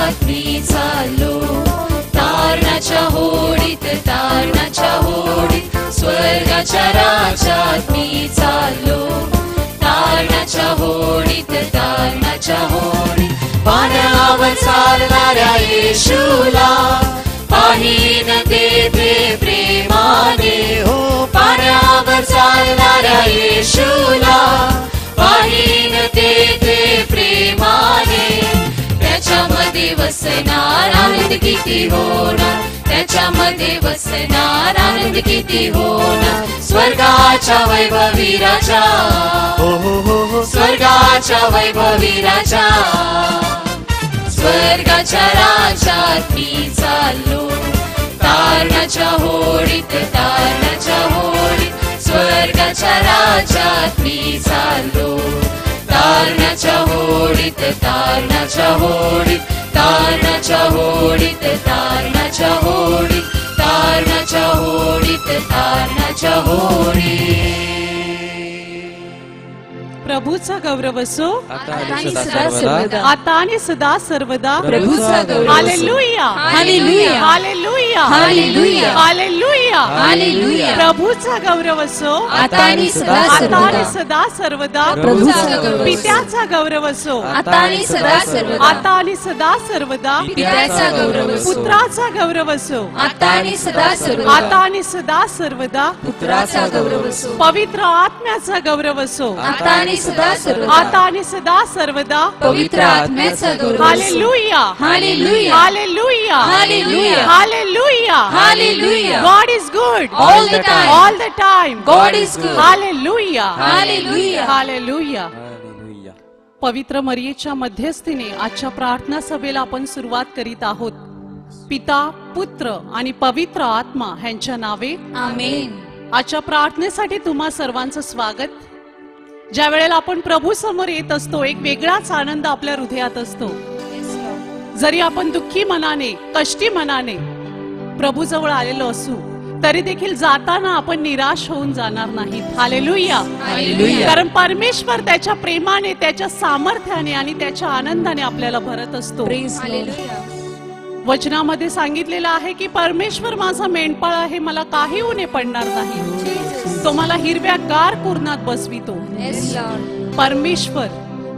राजात मी चाललो, तारणाच्या होडीत, तारणाच्या होडीत, स्वर्गाच्या राज्यात मी चाललो, तारणाच्या होडीत, तारणाच्या होडीत. पाण्यावर चालणाऱ्या येशूला पाहीन तेथे प्रेमाने, हो पाण्यावर चालणाऱ्या येशूला पाहीन तेथे प्रेमाने. त्याच्यामध्ये वसणार आनंद किती होणार, त्याच्यामध्ये वसणार आनंद किती होणार. स्वर्गाच्या वैभवी राजा, हो हो हो, स्वर्गाच्या वैभवी राजा, स्वर्गाच्या राज्यात मी चाललो, तारणाच्या होडीत, तारणाच्या होडीत, स्वर्गाच्या राज्यात मी चाललो, तारणाच्या होडीत, तारणाच्या होडीत, तारणाच्या होडीत, तारणाच्या होडीत, तारणाच्या होडीत, तारणाच्या होडीत. प्रभूचा गौरव असो आता आणि सदा सर्वदा. प्रभूचा गौरव. Hallelujah, hallelujah, hallelujah, hallelujah, hallelujah, hallelujah. प्रभूचा गौरव असो आता आणि सदा सर्वदा. प्रभूचा गौरव. पित्याचा गौरव असो आता आणि सदा सर्वदा. आता आणि सदा सर्वदा. पित्याचा गौरव असो. पुत्राचा गौरव असो आता आणि सदा सर्वदा. आता आणि सदा सर्वदा. पुत्राचा गौरव असो. पवित्र आत्म्याचा गौरव असो आता आणि सदा सर्वदा. आता आणि सदा सर्वदा. पवित्र आत्म्याचा गौरव असो. Hallelujah, hallelujah, hallelujah, hallelujah, hallelujah, hallelujah. God is good All the time. all the time. God is good. Hallelujah, hallelujah, hallelujah. पवित्र मरियेच्या मध्यस्थीने आजच्या प्रार्थना सभेला आपण सुरुवात करीत आहोत. पिता, पुत्र आणि पवित्र आत्मा ह्यांच्या नावे आमेन. आजच्या प्रार्थनेसाठी तुम्हा सर्वांचं स्वागत. ज्या वेळेला आपण प्रभू समोर येत असतो, एक वेगळाच आनंद आपल्या हृदयात असतो. जरी आपण दुःखी मनाने, कष्टी मनाने प्रभू जवळ आलेलो असू, तरी देखील जाताना आपण निराश होऊन जाणार नाहीत. Hallelujah, hallelujah. कारण परमेश्वर त्याच्या प्रेमाने, त्याच्या सामर्थ्याने आणि त्याच्या आनंदाने आपल्याला भरत असतो. हालेलुया. वचनामध्ये सांगितलेलं आहे की परमेश्वर माझा मेंढपाळ आहे, मला काही उणे पडणार नाही. तो मला हिरव्या गार कुरणात बसवितो. परमेश्वर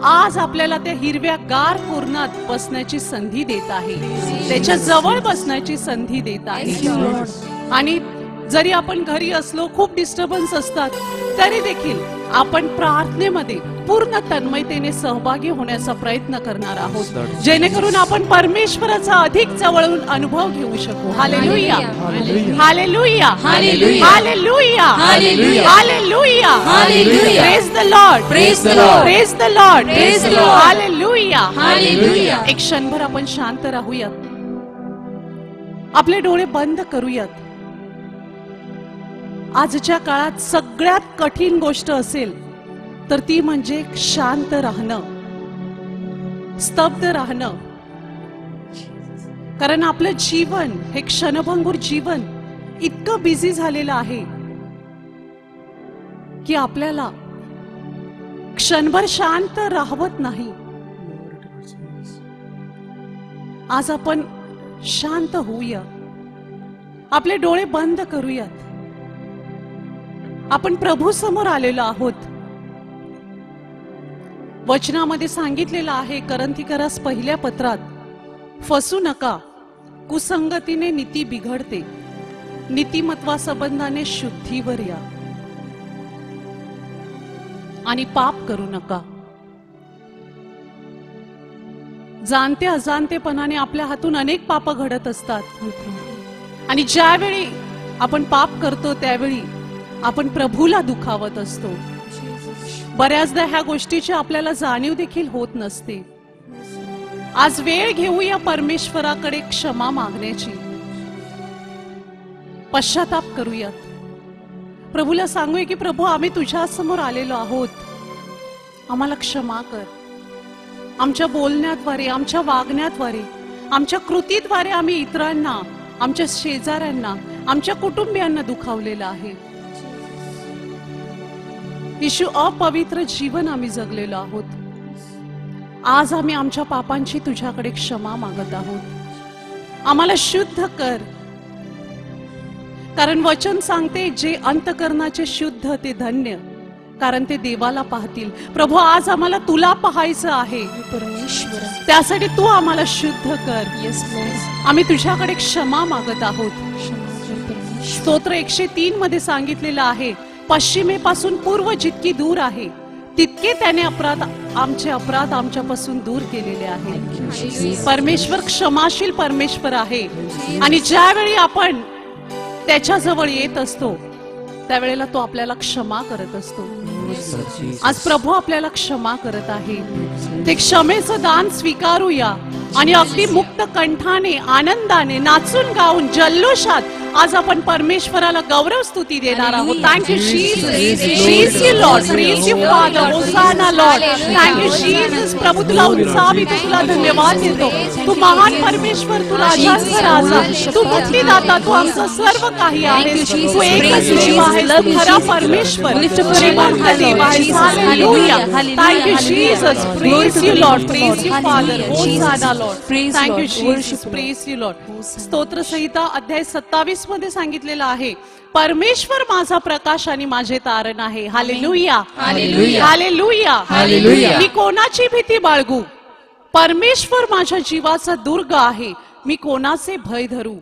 आज आपल्याला त्या हिरव्या गार कुरणात बसण्याची संधी देत आहे, त्याच्या जवळ बसण्याची संधी देत आहे. आणि जरी आपण घरी असलो, खूप डिस्टर्बन्स असतात, तरी देखील आपण प्रार्थनेमध्ये पूर्ण तन्मयतेने सहभागी होण्याचा प्रयत्न करणार आहोत, जेणेकरून आपण परमेश्वराचा अधिक जवळून अनुभव घेऊ शकू. Hallelujah, hallelujah, hallelujah, hallelujah, hallelujah, hallelujah, hallelujah. Praise the Lord, praise the Lord, praise the Lord, praise the Lord. Hallelujah, hallelujah. एक क्षणभर आपण शांत राहूयात, आपले डोळे बंद करूयात. आजच्या काळात सगळ्यात कठीण गोष्ट असेल तर ती म्हणजे शांत राहणं, स्तब्ध राहणं. कारण आपलं जीवन हे क्षणभंगूर जीवन इतकं बिझी झालेलं आहे की आपल्याला क्षणभर शांत राहवत नाही. आज आपण शांत होऊया, आपले डोळे बंद करूयात. आपण प्रभू समोर आलेलो आहोत. वचनामध्ये सांगितलेलं आहे, करंथीकरास पहिल्या पत्रात, फसू नका, कुसंगतीने नीती बिघडते, नीतिमत्वा संबंधाने शुद्धीवर या आणि पाप करू नका. जाणते अजाणतेपणाने आपल्या हातून अनेक पाप घडत असतात, आणि ज्यावेळी आपण पाप करतो त्यावेळी आपण प्रभूला दुखावत असतो. बऱ्याचदा ह्या गोष्टीची आपल्याला जाणीव देखील होत नसते. आज वेळ घेऊया परमेश्वराकडे क्षमा मागण्याची, पश्चाताप करूयात. प्रभूला सांगूया की प्रभू, आम्ही तुझ्या समोर आलेलो आहोत, आम्हाला क्षमा कर. आमच्या बोलण्याद्वारे, आमच्या वागण्याद्वारे, आमच्या कृतीद्वारे आम्ही इतरांना, आमच्या शेजाऱ्यांना, आमच्या कुटुंबियांना दुखावलेलं आहे. येशू, अपवित्र जीवन आम्ही जगलेलो आहोत. आज आम्ही आमच्या पापांची तुझ्याकडे क्षमा मागत आहोत. आम्हाला शुद्ध कर, कारण वचन सांगते जे अंतकरणाचे शुद्ध ते धन्य, कारण ते देवाला पाहतील. प्रभू, आज आम्हाला तुला पाहायचं आहे. परमेश्वर, त्यासाठी तू आम्हाला शुद्ध कर. येस लॉर्ड, आम्ही तुझ्याकडे क्षमा मागत आहोत. क्षमा कर परमेश्वर. स्तोत्र 103 मध्ये सांगितलेलं आहे, पश्चिमेपासून पूर्व जितकी दूर आहे तितके त्याने आमचे अपराध आमच्यापासून दूर केलेले आहेत. परमेश्वर क्षमाशील परमेश्वर आहे, आणि ज्यावेळी आपण त्याच्याजवळ येत असतो त्यावेळेला तो आपल्याला क्षमा करत असतो. आज प्रभू आपल्याला क्षमा करत आहे. ते क्षमेचं दान स्वीकारूया आणि अगदी मुक्त कंठाने, आनंदाने, नाचून गाऊन, जल्लोषात आज आपण परमेश्वराला गौरव स्तुती देणार आहोत. Thank you Jesus, praise you Lord, praise you Father, hosanna Lord. Thank you Jesus. प्रभू तुला उंचावितो, तुला धन्यवाद देतो. तू महान परमेश्वर, तू राजांचा राजा, तू मुक्तीदाता, तू आमचा सर्व काही आहेस. तू एकच देव आहेस, तू खरा परमेश्वर, जिवंत देव आहेस. Hallelujah. Thank you Jesus. Praise you Lord, praise you Father, hosanna Lord. Thank you Jesus, praise you Lord. स्तोत्र संहिता अध्याय 27 मध्ये सांगितलेलं आहे, परमेश्वर माझा प्रकाश आणि माझे तारण आहे. Hallelujah, hallelujah, hallelujah, hallelujah. मी कोणाची भीती बाळगू? परमेश्वर माझ्या जीवाचा दुर्ग आहे, मी कोणाचे भय धरू?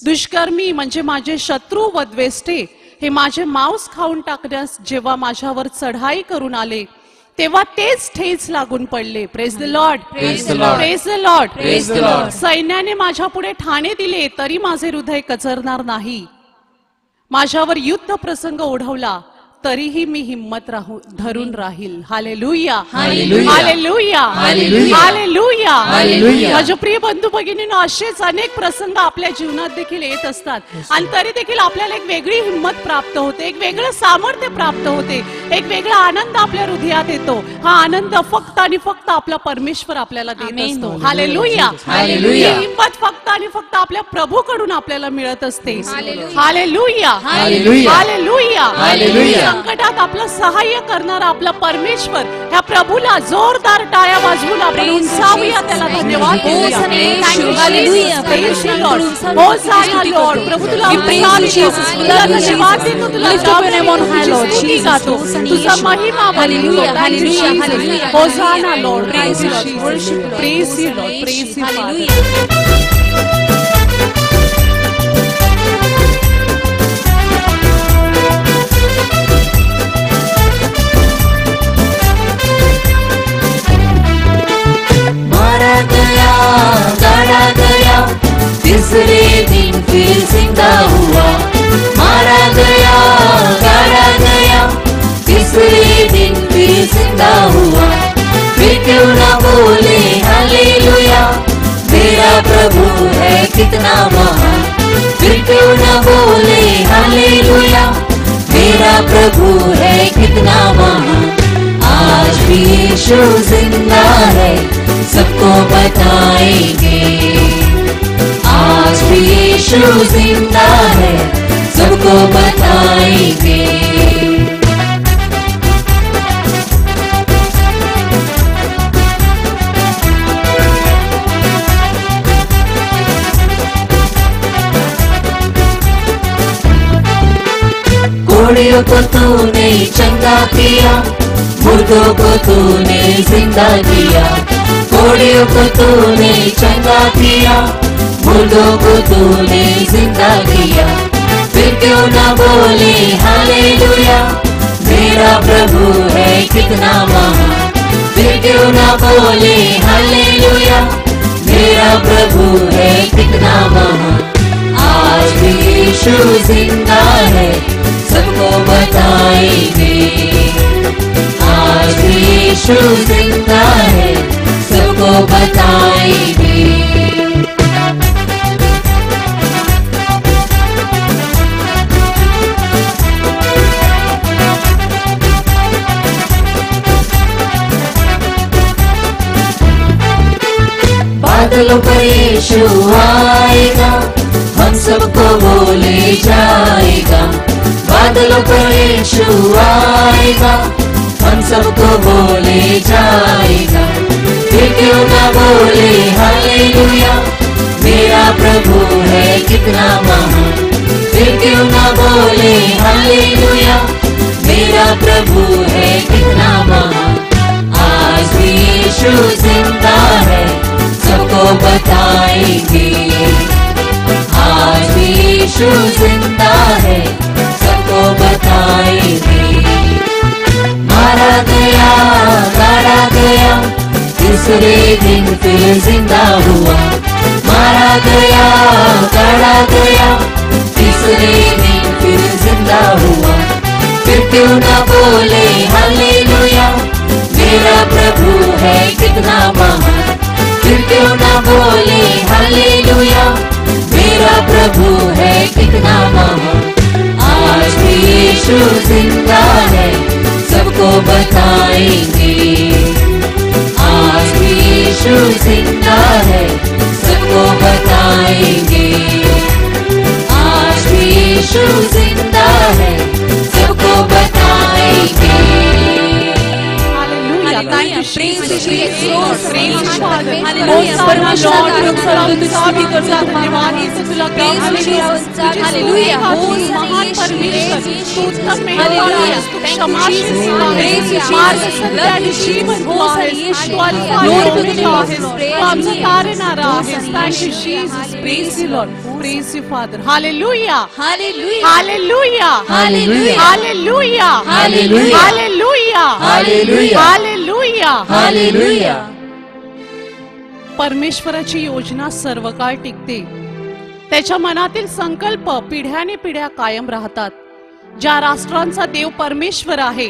दुष्कर्मी म्हणजे माझे शत्रू व द्वेष्टे हे माझे मांस खाऊन टाकण्यास जेव्हा माझ्यावर चढाई करून आले तेव्हा तेच ठेच लागून पडले. Praise the Lord, Praise the Lord. Praise the Lord, Praise the Lord. सैन्याने माझ्या पुढे ठाणे दिले तरी माझे हृदय कचरणार नाही. माझ्यावर युद्ध प्रसंग ओढवला तरीही मी हिम्मत धरून राहील. Hallelujah, hallelujah, hallelujah, hallelujah, hallelujah. Hallelujah. माझे प्रिय बंधू भगिनींनो, असेच अनेक प्रसंग आपल्या जीवनात देखील येत असतात, आणि तरी देखील आपल्याला एक वेगळी हिंमत प्राप्त होते, एक वेगळं सामर्थ्य प्राप्त होते, एक वेगळा आनंद आपल्या हृदयात येतो. हा आनंद फक्त आणि फक्त आपला परमेश्वर आपल्याला देत आमेन. असतो. Hallelujah, hallelujah. ही हिंमत फक्त आणि फक्त आपल्या प्रभूकडून आपल्याला मिळत असते. Hallelujah. Hallelujah, hallelujah. Hallelujah. Hallelujah. संकटात आपलं सहाय्य करणारा आपला परमेश्वर, ह्या प्रभूला जोरदार टाळ्या वाजवून आपण उंचावूया, त्याला धन्यवाद देऊया. Thank you, hallelujah. Jesus. Praise you, Lord. Hosanna, Lord. प्रभू तुला तुला धन्यवाद देतो, तुला स्तुती गातो, तुझा महिमा हालेलुया, बोलतो. Hallelujah, hallelujah. Hosanna, Lord. Praise you, Thank you, Lord. Jesus. Worship, Lord. Praise you, Lord. Praise you, Father. Hallelujah. मारा गया, गाड़ा गया, तीसरे दिन फिर जिंदा हुआ. मारा गया, गाड़ा गया, तीसरे दिन फिर जिंदा हुआ. फिर क्यों ना बोले हालेलुया, मेरा प्रभु है कितना महान. फिर क्यों ना बोले हालेलुया, मेरा प्रभु है कितना महान. आज भी यीशु जिंदा है, सबको बताएंगे. आज भी यीशु जिंदा है, सबको बताएंगे. कोड़ियों को तूने चंगा किया, मुर्दों को तूने जिंदा किया. कोड़ियों को तूने चंगा किया, मुर्दों को तूने जिंदा किया. फिर क्यों ना बोले हालेलुया, मेरा प्रभु है कितना महान. फिर क्यों ना बोले हालेलुया, मेरा प्रभु है कितना महान. आज भी यीशु जिंदा है, सबको बताएंगे. आज भी यीशु जिंदा है, सबको बताएंगे. बादलों पर यीशु आएगा, हम सबको वो ले जाएगा. बादलों पर यीशु आएगा, हम सबको बोले जाएगा। फिर क्यों ना बोले हालेलुया, मेरा प्रभु है कितना महान। फिर क्यों ना बोले हालेलुया, मेरा प्रभु है कितना महान। आज भी यीशु जिंदा है, सबको बताएंगे। आज भी यीशु जिंदा है, सबको बताएंगे। मारा गया, गाड़ा गया, तीसरे दिन फिर जिंदा हुआ। मारा गया, गाड़ा गया, तीसरे दिन फिर जिंदा हुआ। फिर क्यों ना बोले हालेलुया, मेरा प्रभु है कितना महान। फिर क्यों ना बोले हालेलुया, मेरा प्रभु है कितना महान। आज भी यीशु जिंदा है, सबको बताएंगे। आज भी यीशु जिंदा है, सबको बताएंगे। आज भी यीशु जिंदा है, सबको बताएंगे। Thank you, Praise Jesus. you, Jesus. Praise you, Father. Hallelujah. परमेश्वर Lord, Lord, Lord, तुझा Lord, धन्यवाद यीशु, तुला Praise you, Jesus. Hallelujah. महान परमेश्वर, तू उत्तम मेहरबान आहेस, तू क्षमाशील Praise you, आहेस, Jesus. मार्गदर्शन आणि जीवन तू आहेस, तू अल्फा आणि Glory to ओमेगा you, आहेस, Lord. तू आमचा तारणारा आहेस. Thank you, Jesus. Praise you, Lord. Praise you, Father. Hallelujah. Hallelujah. Hallelujah. Hallelujah. Hallelujah. Hallelujah. Hallelujah. Hallelujah. Hallelujah. Hallelujah. परमेश्वराची योजना सर्वकाळ टिकते, त्याच्या मनातील संकल्प पिढ्याने पिढ्या कायम राहतात। ज्या राष्ट्रांचा देव परमेश्वर आहे,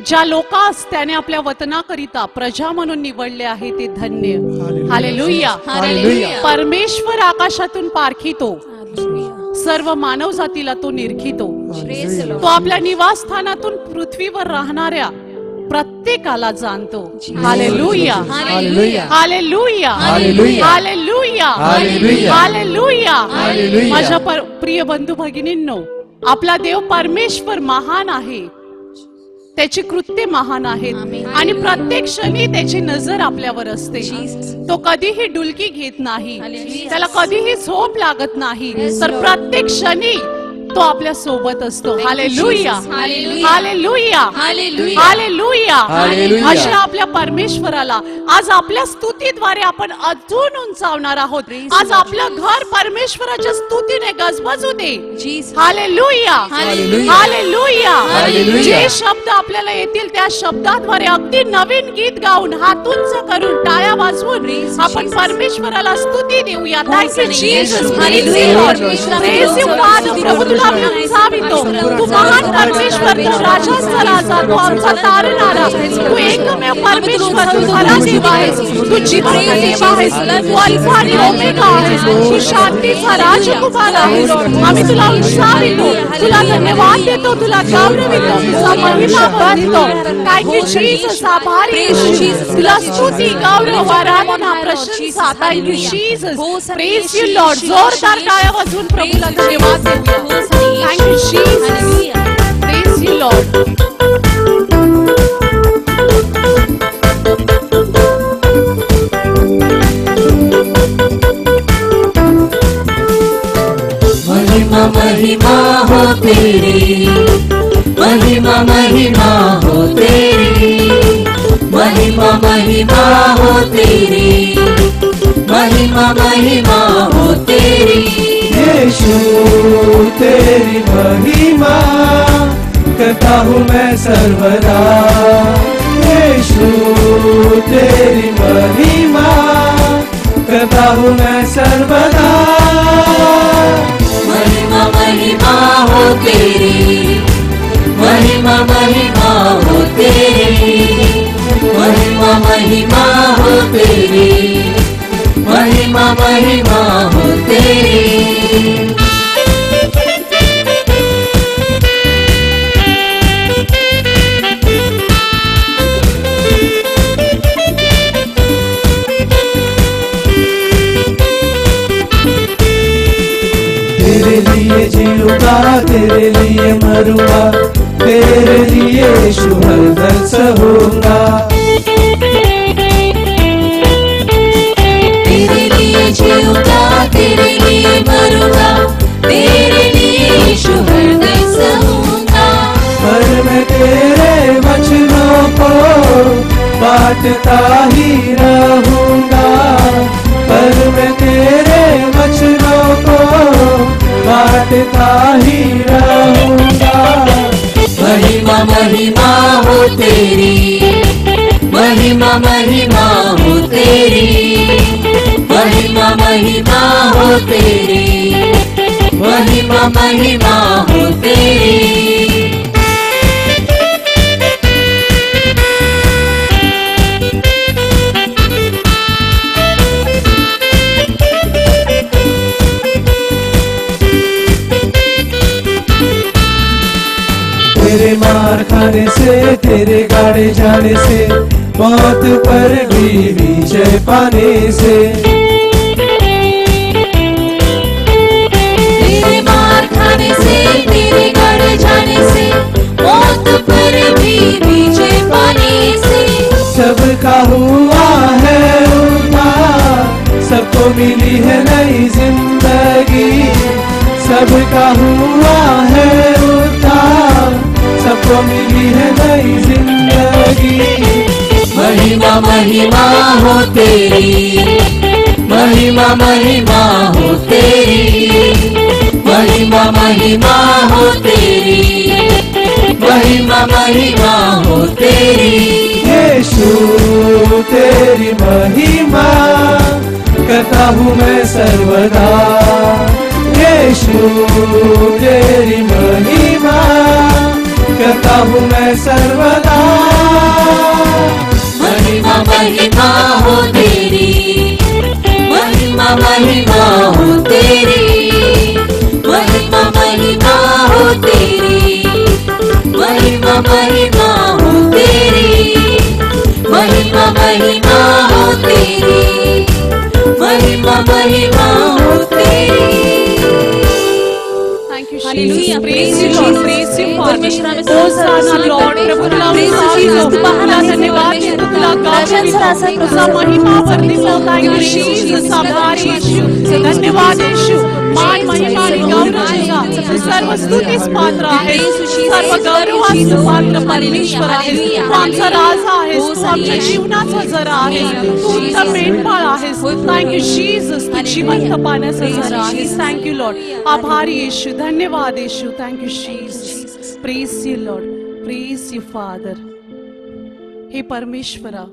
ज्या लोकांस त्याने आपल्या वतनाकरिता प्रजा म्हणून निवडले आहे ते धन्य। हालेलुया। हालेलुया। परमेश्वर आकाशातून पारखितो, सर्व मानव जातीला तो निरखितो। Praise the Lord. तो आपल्या निवासस्थानातून पृथ्वीवर राहणाऱ्या प्रत्येकाला जाणतो। Hallelujah. Hallelujah. Hallelujah. Hallelujah. Hallelujah. Hallelujah. Hallelujah. Hallelujah. माझ्या प्रिय बंधू भगिनींनो, आपला देव परमेश्वर महान आहे, त्याची कृत्ये महान आहेत आणि प्रत्येक क्षणी त्याची नजर आपल्यावर असते। तो कधीही डुलकी घेत नाही, त्याला कधीही झोप लागत नाही, तर प्रत्येक क्षणी तो आपल्या सोबत असतो। Hallelujah. Hallelujah. Hallelujah. Hallelujah. Hallelujah. Hallelujah. अशा आपल्या परमेश्वराला आज आपल्या स्तुतीद्वारे आपण अजून उंचावणार आहोत। आज आपलं घर परमेश्वराच्या स्तुतीने गजबजू दे। Jesus. Hallelujah. Hallelujah. Hallelujah. Hallelujah. जे शब्द आपल्याला येतील त्या शब्दाद्वारे अगदी नवीन गीत गाऊन, हात उंच करून, टाळ्या वाजवून आपण परमेश्वराला स्तुती देऊया। Thank you Jesus. Hallelujah. Praise you Father. प्रभू तुला आम्ही उंचावितो, तू महान परमेश्वर, तू राजांचा राजा, तू आमचा तारणारा, तू एकमेव परमेश्वर, तू खरा देव आहेस, तू जिवंत देव आहेस, तू अल्फा आणि ओमेगा आहेस, तू शांतीचा राजकुमार आहेस। आम्ही तुला उंचावितो, तुला धन्यवाद देतो, तुला गौरवितो, तुझा महिमा करतो। Thank you Jesus. आभारी येशू, तुला स्तुती, गौरव, आराधना, प्रशंसा। Thank you Jesus. Praise you Lord. जोरदार टाळ्या वाजवून प्रभूला धन्यवाद देऊया। Thank you, Jesus. Praise you, Lord. महिमा महिमा हो तेरी, महिमा महिमा हो तेरी, महिमा महिमा हो तेरी, महिमा महिमा हो तेरी। यीशु तेरी महिमा करता हूँ मैं सर्वदा। यीशु तेरी महिमा करता हूँ मैं सर्वदा। महिमा महिमा हो तेरी, महिमा महिमा हो तेरी, महिमा महिमा हो तेरी, महिमा महिमा हो तेरी। तेरे लिए जीऊंगा, तेरे लिए मरूंगा, तेरे लिए यीशु हर दर्द सहूंगा। तेरे लिए जीऊंगा, तेरे लिए मरूंगा, तेरे लिए यीशु हरदम सहूंगा। पर मैं तेरे वचनों को बांटता ही रहूंगा। पर मैं तेरे वचनों को बांटता ही रहूंगा। महिमा महिमा हो तेरी, महिमा महिमा हो तेरी, महिमा महिमा हो तेरी, महिमा महिमा हो तेरी। तेरे मार खाने से, तेरे गाड़े जाने से, मौत पर भी विजय पाने से। तेरे मार खाने से, तेरे गाड़े जाने से, मौत पर भी विजय पाने से। सबका हुआ है उद्धार, सबको मिली है नई जिंदगी। सबका हुआ है उद्धार, सबको मिली है नई जिंदगी। महिमा महिमा हो तेरी, महिमा महिमा हो तेरी, महिमा महिमा हो तेरी, महिमा महिमा हो तेरी। यीशु तेरी महिमा करता हूँ मैं सर्वदा। यीशु तेरी महिमा करता हूँ मैं सर्वदा। महिमा महिमा हो तेरी, महिमा महिमा हो तेरी, महिमा महिमा हो तेरी, महिमा महिमा हो तेरी, महिमा महिमा हो तेरी, महिमा महिमा हो तेरी। Thank you, Hallelujah. Jesus. Praise Praise you, you, Lord. Jesus. Praise you, परमेश्वर आम्ही Father. Hosanna, तुझं Lord. करते. प्रभू तुला Praise you, उस्ताद Jesus. हो. तू महान तुला आहेस, धन्यवाद परमेश्वर. देतो, तुला राजांचा गाजवितो. राजा तू तुझा सर्व महिमा प्रभूचा वर्धितो. प्रभू. Thank you, Praise you, Jesus. Jesus. आभारी तुला येशू. धन्यवाद. धन्यवाद येशू. मान Praise महिमा you, आणि Jesus. गौरव Hallelujah. तुझा. तू सर्व Hallelujah. स्तुतीस पात्र आहेस. Praise you, Jesus. सर्व गौरवास तू पात्र परमेश्वर आहेस. Hallelujah. तू आमचा राजा आहेस. तू आमच्या Hallelujah. जीवनाचा झरा आहेस. तू उत्तम Jesus. मेंढपाळ आहेस. होय, प्रभू. Thank you Jesus. तू Hallelujah. जिवंत पाण्याचा Praise झरा you, आहेस. Jesus. Thank you Lord. आभारी येशू. धन्यवाद Yeshu. Thank you Jesus. Praise you Lord. Praise you Father. हे परमेश्वरा,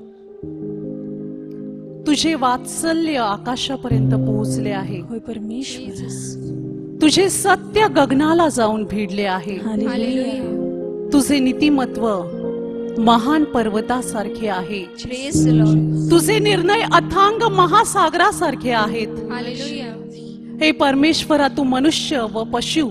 तुझे वात्सल्य आकाशापर्यंत पोहोचले आहे. होय परमेश्वर. तुझे सत्य गगनाला जाऊन भिडले आहे. हालेलुया. तुझे नीतिमत्व महान पर्वतासारखे आहे. Praise the Lord. तुझे निर्णय अथांग महासागरासारखे आहेत. Hallelujah. हे परमेश्वरा, तू मनुष्य व पशु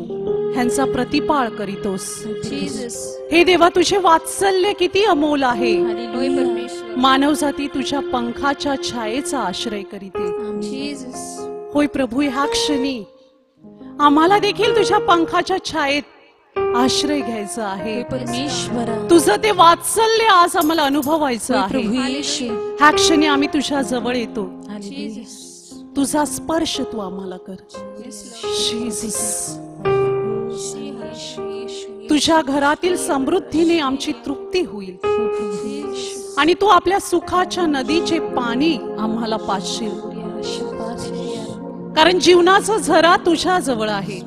ह्यांचा प्रतिपाळ करीतोस. Jesus. हे देवा, तुझे वात्सल्य किती अमोल आहे. होय परमेश्वर. मानवजाती तुझ्या पंखाच्या छायेचा आश्रय करीते. Jesus. होय प्रभू, ह्या क्षणी आम्हाला देखील तुझ्या पंखाच्या छायेत आश्रय घ्यायचा आहे. होय परमेश्वर. तुझं ते वात्सल्य आज आम्हाला अनुभवायचं होय आहे. प्रभू येशू. ह्या क्षणी आम्ही तुझ्या जवळ येतो. हालेलुया. तुझा स्पर्श तू आम्हाला कर. जीसस, तुझ्या घरातील समृद्धीने आमची तृप्ती होईल आणि तू आपल्या सुखाच्या नदीचे पाणी आम्हाला पाजशील. कारण जीवनाचा झरा तुझ्या जवळ आहे.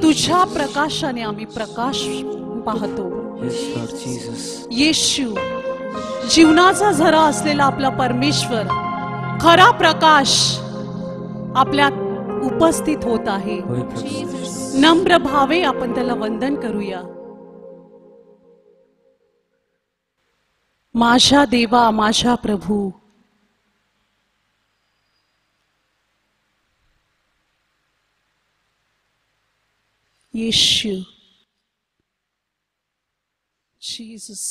तुझ्या प्रकाशाने आम्ही प्रकाश पाहतो. येशू, जीवनाचा झरा असलेला आपला परमेश्वर, खरा प्रकाश आपल्यात उपस्थित होत आहे. नम्र भावे आपण त्याला वंदन करूया. माझ्या देवा, माझ्या प्रभू, येशू, जीसस.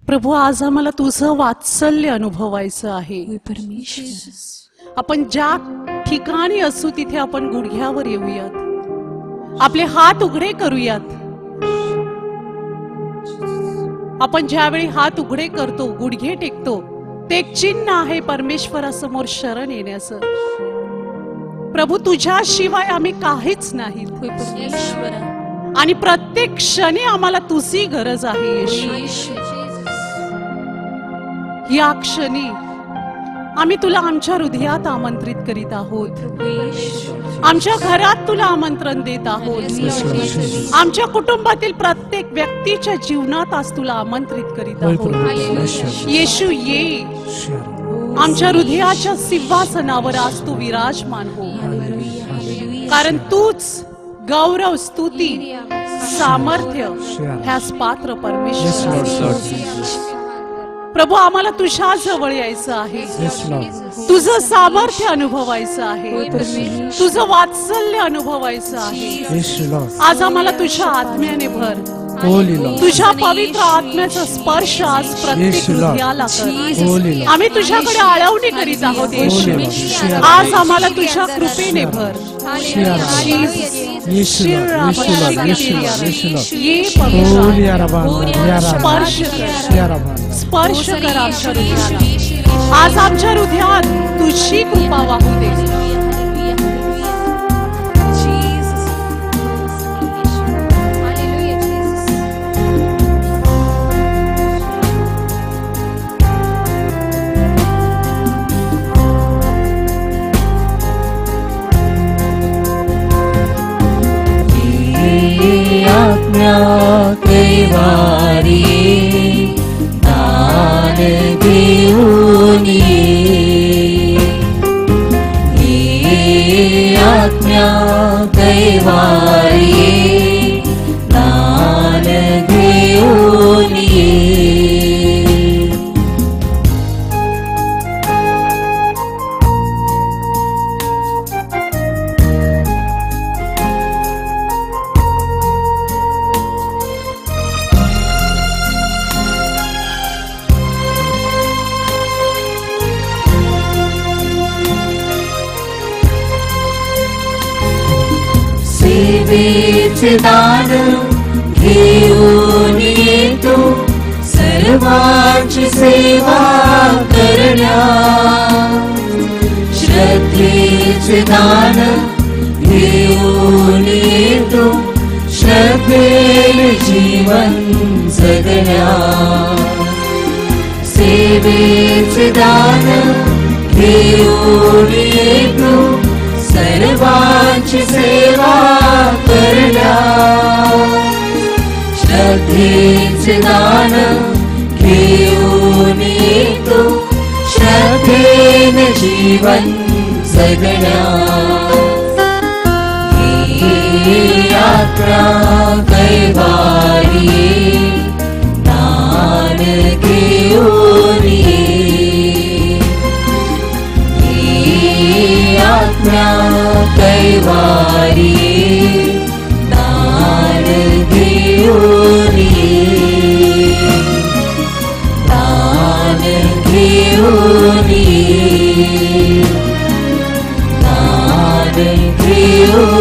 प्रभू, आज आम्हाला तुझं वात्सल्य अनुभवायचं आहे. होय परमेश्वर. आपण ज्या ठिकाणी असू तिथे आपण गुडघ्यावर येऊयात, आपले हात उघडे करूयात. आपण ज्यावेळी हात उघडे करतो, गुडघे टेकतो, ते एक चिन्ह आहे परमेश्वरासमोर शरण येण्याचं. प्रभू, तुझ्याशिवाय आम्ही काहीच नाहीत होय परमेश्वर. आणि प्रत्येक क्षणी आम्हाला तुझी गरज आहे येशू. या क्षणी आम्ही तुला आमच्या हृदयात आमंत्रित करीत आहोत. आमच्या घरात तुला आमंत्रण देत आहोत. आमच्या कुटुंबातील प्रत्येक व्यक्तीच्या जीवनात आज तुला आमंत्रित करीत आहोत. येशू, ये आमच्या हृदयाच्या सिंहासनावर आज तू विराजमान हो. कारण तूच गौरव, स्तुती, सामर्थ्य ह्यास पात्र परमेश्वर. प्रभू, आम्हाला तुझ्या जवळ यायचं आहे. तुझं सामर्थ्य अनुभवायचं आहे. तुझं वात्सल्य अनुभवायचं आहे. आज आम्हाला तुझ्या आत्म्याने भर. तुझ्या पवित्र आत्म्याचा स्पर्श आज प्रत्येक हृदयाला कर. आम्ही तुझ्याकडे आळवणी करीत आहोत येशू. आज आम्हाला तुझ्या कृपेने भर. स्पर्श कर आमच्या हृदयाला. आज आमच्या हृदयात तुझी कृपा वाहू दे. कैवारी दान देऊन ये आज्ञा कैवारी दान देऊन सेवेचे दान घेऊन येतो, सर्वांची सेवा करण्या. श्रद्धेचे दान घेऊन येतो, श्रद्धेने जीवन जगण्या. सेवेचे दान घेऊन येतो, सर्वांची सेवा करण्या. श्रद्धेचे दान घेऊन येतो, श्रद्धेने जीवन जगण्या. ही यात्रा कैवारी दान घेऊन आज्ञा कैवारी दान घेऊन दान घेऊन दान घेऊन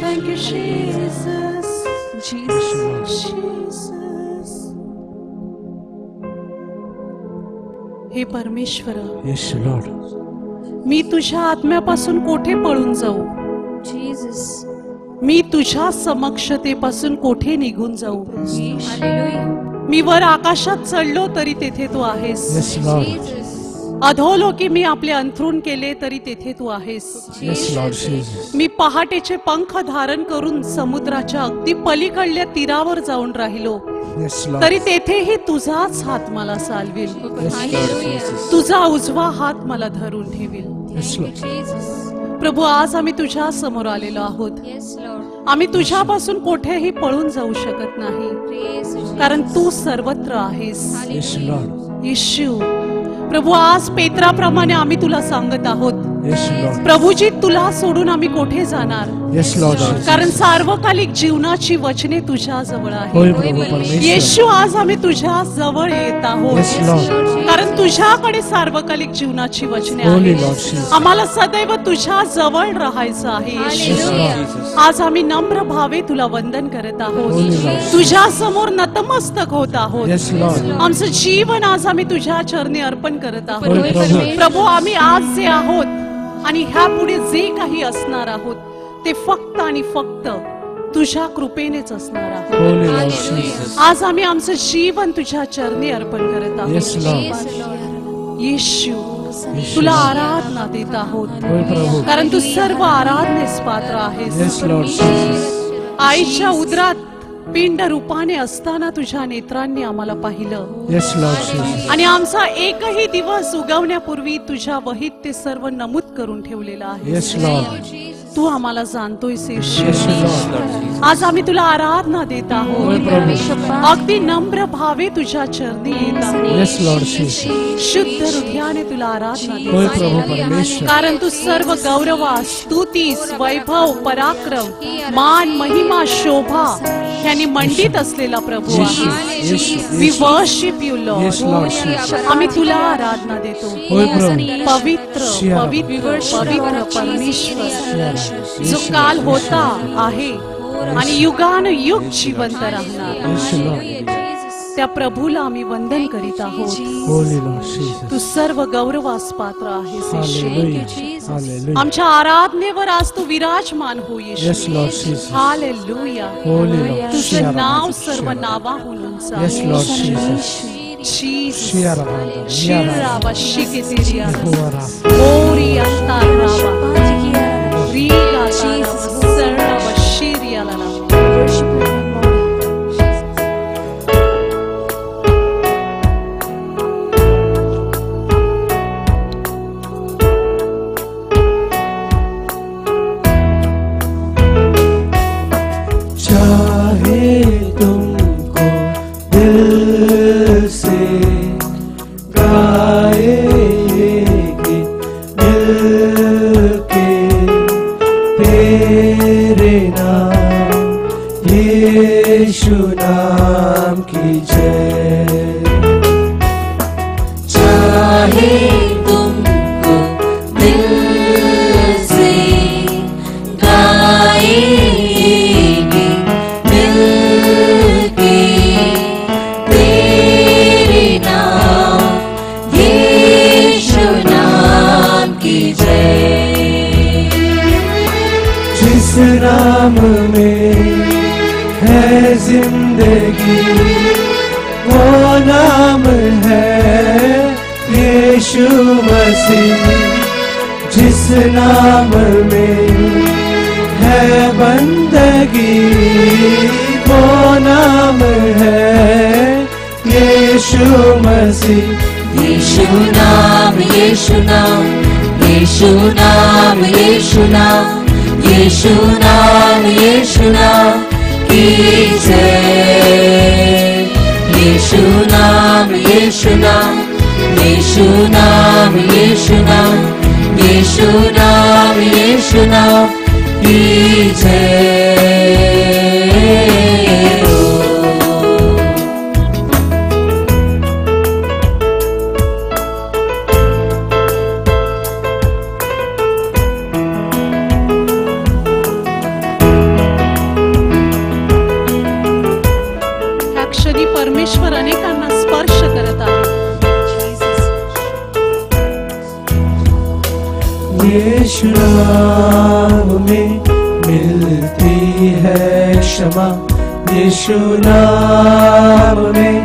Thank you, Jesus. Jesus. हे परमेश्वरा, Yes, Lord. मी तुझ्या आत्म्यापासून कोठे पळून जाऊ? Jesus. मी तुझ्या समक्षतेपासून कोठे निघून जाऊ? Hallelujah. मी वर आकाशात चढलो तरी तेथे तू आहेस. Yes, Lord. Jesus. अधोलोकी मी आपले अंथरूण केले तरी तेथे तू आहेस. Yes, Lord Jesus. मी पहाटेचे पंख धारण करून समुद्राच्या अगदी पलीकडल्या तीरावर जाऊन राहिलो Yes, Lord. तरी तेथेही तुझाच हात मला चालवेल. Yes, Lord Jesus. तुझा उजवा हात मला धरून ठेवील. Yes, Lord. प्रभू, आज आम्ही तुझ्या समोर आलेलो आहोत. आम्ही तुझ्यापासून कुठेही पळून जाऊ शकत नाही, कारण तू सर्वत्र आहेस. Yes, Lord. येशू, प्रभू, आज पेत्राप्रमाणे आम्ही तुला सांगत आहोत, Yes, Lord. प्रभूजी, तुला सोडून आम्ही कुठे जाणार? Yes, Lord Jesus. कारण सार्वकालिक जीवनाची वचने तुझ्या जवळ होय आहेत. प्रभू परमेश्वर. येशू, आज आम्ही तुझ्या जवळ येत आहोत, Yes, Lord. कारण तुझ्याकडे सार्वकालिक जीवनाची वचने Holy आहेत. Lord Jesus. आम्हाला सदैव तुझ्या जवळ राहायचं आहे. Yes, येशू, Lord. आज आम्ही नम्र भावे तुला वंदन करत आहोत, Holy Lord. तुझ्या समोर नतमस्तक होत आहोत. Yes, Lord. आमचं जीवन आज आम्ही तुझ्या चरणी अर्पण करत आहोत. होय प्रभू. प्रभू, आम्ही आज जे आहोत आणि ह्या पुढे जे काही असणार आहोत ते फक्त आणि फक्त तुझ्या कृपेनेच असणार आहोत. Holy Lord Jesus. आज आम्ही आमचं जीवन तुझ्या चरणी अर्पण करत Yes, आहोत. Lord. येशू, तुला आराधना देत आहोत, होय प्रभू. कारण तू सर्व आराधनेस पात्र आहेस. Yes, Lord Jesus. आईच्या उदरात पिंड रूपाने असताना तुझ्या नेत्रांनी आम्हाला पाहिलं Yes, Lord Jesus. आणि आमचा एकही दिवस उगवण्यापूर्वी तुझ्या वहीत ते सर्व नमूद करून ठेवलेलं आहे. Yes, Lord. तू आम्हाला जाणतोयस येशू. Yes, Lord. आज आम्ही तुला आराधना देत होय आहोत, प्रभू. अगदी नम्र भावे तुझ्या चरणी येत आहोत. Yes, Lord Jesus. शुद्ध हृदयाने तुला आराधना होय देत प्रभू आहोत. परमेश्वर. कारण तू सर्व गौरवास, स्तुतीस, वैभव, पराक्रम, मान, महिमा, शोभा ह्यांनी मंडित असलेला प्रभू येशू, आहे. Yeshu, we Yeshu. Worship you Yes, Lord. Lord Jesus. आम्ही तुला आराधना देतो. होय प्रभू. पवित्र शिया. पवित्र पवित्र परमेश्वर, शिया. जो काल होता, आहे आणि युगान युग जिवंत राहणार, Yes, Lord. त्या प्रभूला आम्ही वंदन करीत आहोत. Holy Lord Jesus. तू सर्व गौरवास पात्र आहेस येशू. Hallelujah. Hallelujah. आमच्या आराधनेवर आज तू विराजमान हो येशू. Yes, Lord Jesus. Hallelujah. Holy Lord. तुझं नाव सर्व नावाहून उंच आहे. Yes, Lord Jesus. Jesus. Shia Rabanda. शिरावा शिकेतेरिया. Hora. ओरी अंतारावा. रीगा तारावा. सर्रावा शिरियाला. चाहे तुमको दिल से गाए ये गीत मिलके, तेरे नाम यीशु नाम की जय. चाहे तुमको दिल से गाएंगे मिलके, तेरे नाम यीशु नाम की जय. जिस नाम में है जिंदगी, वो नाम है यीशु मसीह. जिस नाम में है बंदगी, वो नाम है यीशु मसीह. यीशु नाम यीशु नाम यीशु नाम यीशु नाम यीशु नाम यीशु नाम की जय. यीशु नाम यीशु नाम यीशु नाम यीशु नाम यीशु नाम यीशु नाम की जय. ह्या क्षणी परमेश्वर अनेकांना स्पर्श करत आहे. यीशु नाम में मिलती है क्षमा. यीशु नाम में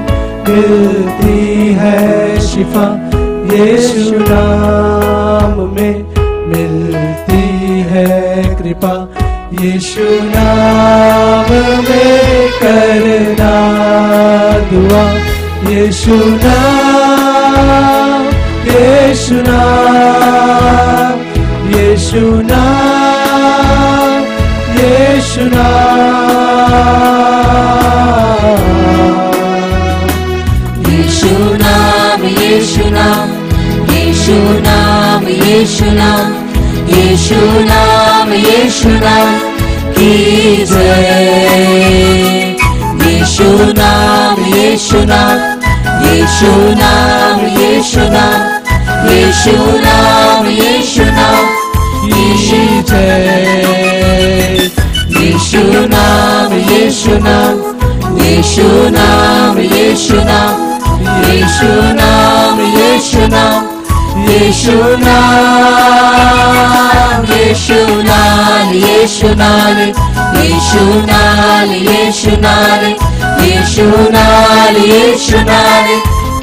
मिलती है शिफा. यीशु नाम में मिलती है कृपा, यीशु नाम में करना दुआ, यीशु नाम, यीशु नाम, यीशु नाम, यीशु नाम, यीशु नाम, यीशु नाम, यीशु नाम, यीशु नाम, यीशु नाम, यीशु नाम की जय। यीशु नाम, यीशु नाम, यीशु नाम, यीशु नाम, यीशु नाम, यीशु नाम की जय। यीशु नाम, यीशु नाम, यीशु नाम, यीशु नाम, यीशु नाम, यीशु नाम, यीशु नाम, यीशु नाम, यीशु नाम, यीशु नाम, यीशु नाम, यीशु नाम, यीशु नाम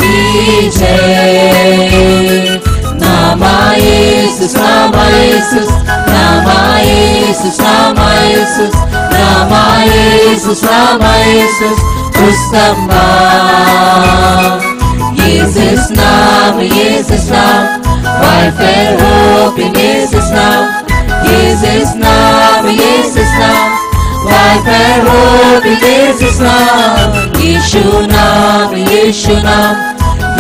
की जय। नामा येसुस, नामा येसुस, नामा येसुस, नामा येसुस, नामा येसुस, नामा येसुस उत्तमा। Jesus name, Jesus name, life and hope in Jesus name. Jesus name, Jesus name, life and hope in Jesus name. Yeshu name, Yeshu name,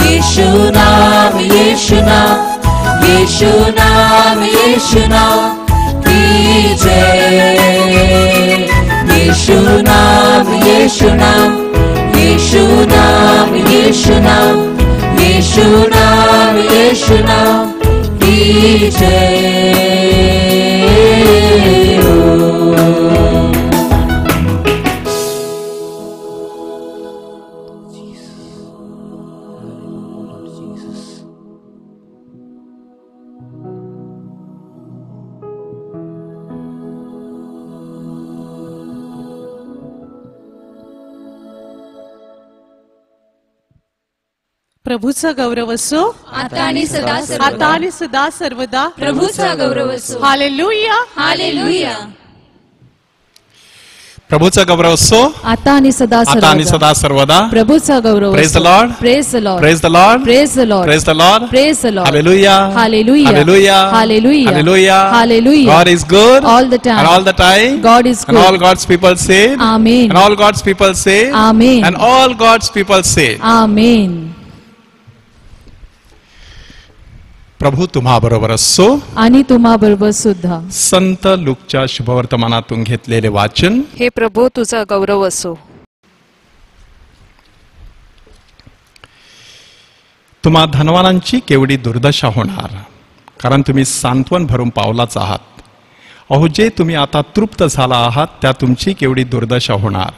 Yeshu name, Yeshu name, Yeshu name, Yeshu name, Jai. Yeshu name, Yeshu name, Yeshu name, Yeshu name, Yeshu name, Yeshu name, Jai. प्रभूचा गौरव असो आता आणि सदा आता सर्वदा. आणि सदा सर्वदा प्रभूचा गौरव असो. Hallelujah hallelujah. प्रभूचा गौरव असो आता आणि सदा आता आणि सदा सर्वदा. प्रभूचा गौरव. Praise the Lord. Praise the Lord. Praise the Lord. Praise the Lord. Praise the Lord. Praise the Lord. Hallelujah. Hallelujah. Hallelujah. Hallelujah. Hallelujah. Hallelujah. God is good All the time. and all the time. God is And all good. God's people say. Amen. And all God's people say. Amen. And all God's people say. आमेन. प्रभू तुम्हा बरोबर असो. आणि तुम्हा बरोबर सुद्धा. संत लूकच्या शुभवर्तमानातून घेतलेले वाचन. हे प्रभू तुझा गौरव असो. तुम्हा धनवानांची केवढी दुर्दशा होणार, कारण तुम्ही सांत्वन भरून पावलाच आहात. अहो जे तुम्ही आता तृप्त झाला आहात त्या तुमची केवढी दुर्दशा होणार,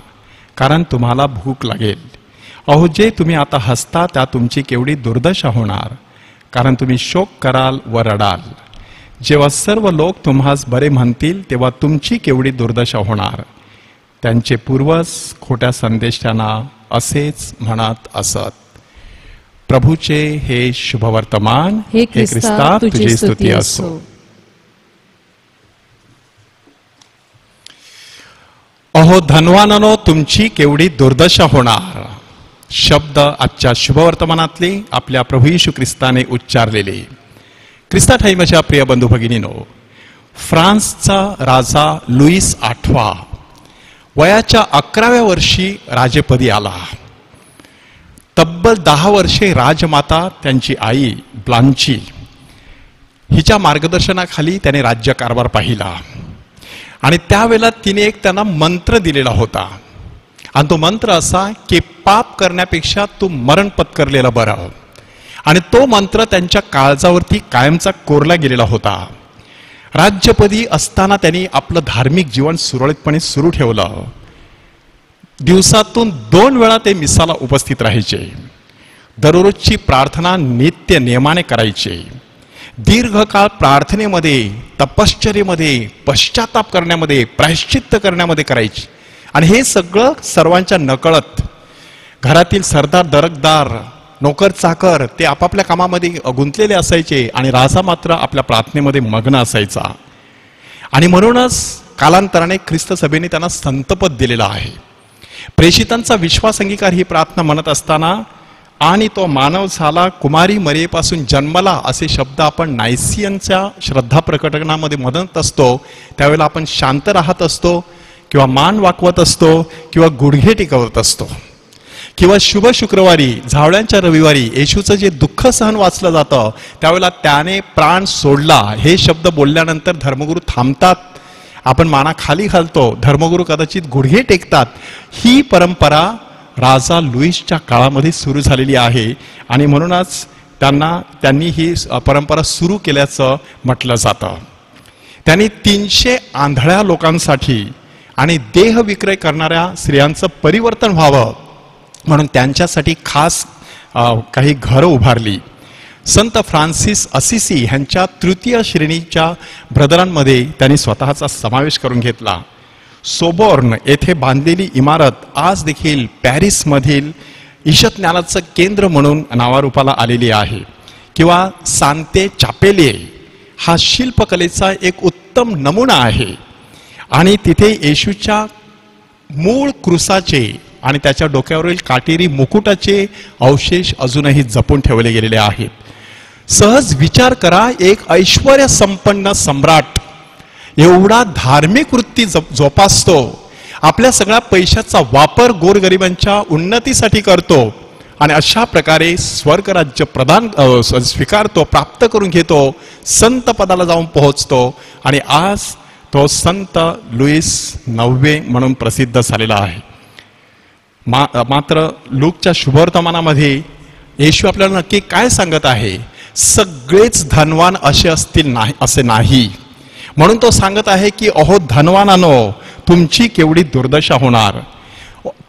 कारण तुम्हाला भूक लागेल. अहो जे तुम्ही आता हसता त्या तुमची केवढी दुर्दशा होणार, कारण तुम्ही शोक कराल व रडाल. जेव्हा सर्व लोक तुम्हास बरे म्हणतील तेव्हा तुमची केवढी दुर्दशा होणार. त्यांचे पूर्वज खोट्या संदेशांना असेच म्हणत असत. प्रभूचे हे शुभवर्तमान. हे ख्रिस्ता तुझी स्तुती असो. अहो धनवानानो तुमची केवढी दुर्दशा होणार. शब्द आजच्या शुभवर्तमानातले आपल्या प्रभू येशू ख्रिस्ताने उच्चारलेले. ख्रिस्ताठाई माझ्या प्रिय बंधू भगिनीनो, फ्रान्सचा राजा लुईस आठवा वयाच्या 11व्या वर्षी राजेपदी आला. तब्बल 10 वर्षे राजमाता त्यांची आई ब्लांची हिच्या मार्गदर्शनाखाली त्याने राज्यकारभार पाहिला. आणि त्यावेळेला तिने एक त्यांना मंत्र दिलेला होता, आणि तो मंत्र असा की पाप करण्यापेक्षा तू मरण पत्करलेलं बरं. आणि तो मंत्र त्यांच्या काळजावरती कायमचा कोरला गेलेला होता. राज्यपदी असताना त्यांनी आपलं धार्मिक जीवन सुरळीतपणे सुरू ठेवलं. दिवसातून 2 वेळा ते मिसाला उपस्थित राहायचे. दररोजची प्रार्थना नित्य नियमाने करायचे. दीर्घकाळ प्रार्थनेमध्ये, तपश्चर्येमध्ये, पश्चाताप करण्यामध्ये, प्रायश्चित्त करण्यामध्ये करायचे. आणि हे सगळं सर्वांच्या नकळत घरातील सरदार दरकदार नोकर चाकर ते आपापल्या कामामध्ये गुंतलेले असायचे आणि राजा मात्र आपल्या प्रार्थनेमध्ये मग्न असायचा. आणि म्हणूनच कालांतराने ख्रिस्त सभेने त्यांना संतपद दिलेला आहे. प्रेषितांचा विश्वास अंगीकार ही प्रार्थना म्हणत असताना आणि तो मानव झाला कुमारी मरियेपासून जन्मला असे शब्द आपण नायसियनच्या श्रद्धा प्रकटनामध्ये म्हणत असतो. त्यावेळेला आपण शांत राहत असतो किंवा मान वाकवत असतो किंवा गुडघे टिकवत असतो किंवा शुभ शुक्रवारी झावळ्यांच्या रविवारी येशूचं जे दुःख सहन वाचलं जातं त्यावेळेला त्याने प्राण सोडला हे शब्द बोलल्यानंतर धर्मगुरू थांबतात. आपण माना खाली घालतो, धर्मगुरू कदाचित गुडघे टेकतात. ही परंपरा राजा लुईसच्या काळामध्ये सुरू झालेली आहे आणि म्हणूनच त्यांनी ही परंपरा सुरू केल्याचं म्हटलं जातं. त्यांनी 300 आंधळ्या लोकांसाठी आणि देह विक्रय करणाऱ्या स्त्रियांचं परिवर्तन व्हावं म्हणून त्यांच्यासाठी खास काही घरं उभारली. संत फ्रान्सिस असिसी ह्यांच्या तृतीय श्रेणीच्या ब्रदरांमध्ये त्यांनी स्वतःचा समावेश करून घेतला. सोबॉर्न येथे बांधलेली इमारत आज देखील पॅरिसमधील ईशज्ञानाचं केंद्र म्हणून नावारूपाला आलेली आहे. किंवा सांते चापेले हा शिल्पकलेचा एक उत्तम नमुना आहे आणि तिथे येशूच्या मूळ क्रुसाचे आणि त्याच्या डोक्यावरील काटेरी मुकुटाचे अवशेष अजूनही जपून ठेवले गेलेले आहेत. सहज विचार करा, एक ऐश्वर्य संपन्न सम्राट एवढा धार्मिक वृत्ती जोपासतो, आपल्या सगळ्या पैशाचा वापर गोरगरिबांच्या उन्नतीसाठी करतो आणि अशा प्रकारे स्वर्गराज्य स्वीकारतो, प्राप्त करून घेतो, संत पदाला जाऊन पोहोचतो आणि आज तो संत लुईस 9 म्हणून प्रसिद्ध झालेला आहे. मात्र लूकच्या शुभवर्तमानामध्ये येशू आपल्याला नक्की काय सांगत आहे? सगळेच धनवान असे असतील असे नाही. म्हणून तो सांगत आहे की अहो धनवानानो, तुमची केवढी दुर्दशा होणार.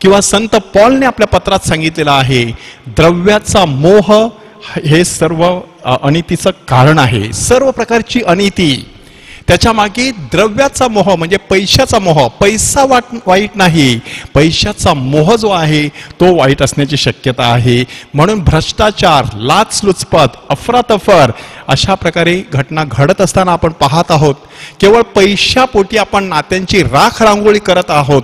किंवा संत पॉलने आपल्या पत्रात सांगितलेलं आहे, द्रव्याचा मोह हे सर्व अनितीचं कारण आहे. सर्व प्रकारची अनिती त्याच्या मागे द्रव्याचा मोह म्हणजे पैशाचा मोह. पैसा वाईट नाही, पैशाचा मोह जो आहे तो वाईट असण्याची शक्यता आहे. म्हणून भ्रष्टाचार, लाचलुचपत, अफरातफर अशा प्रकारे घटना घडत असताना आपण पाहत आहोत. केवळ पैशापोटी आपण नात्यांची राख रांगोळी करत आहोत.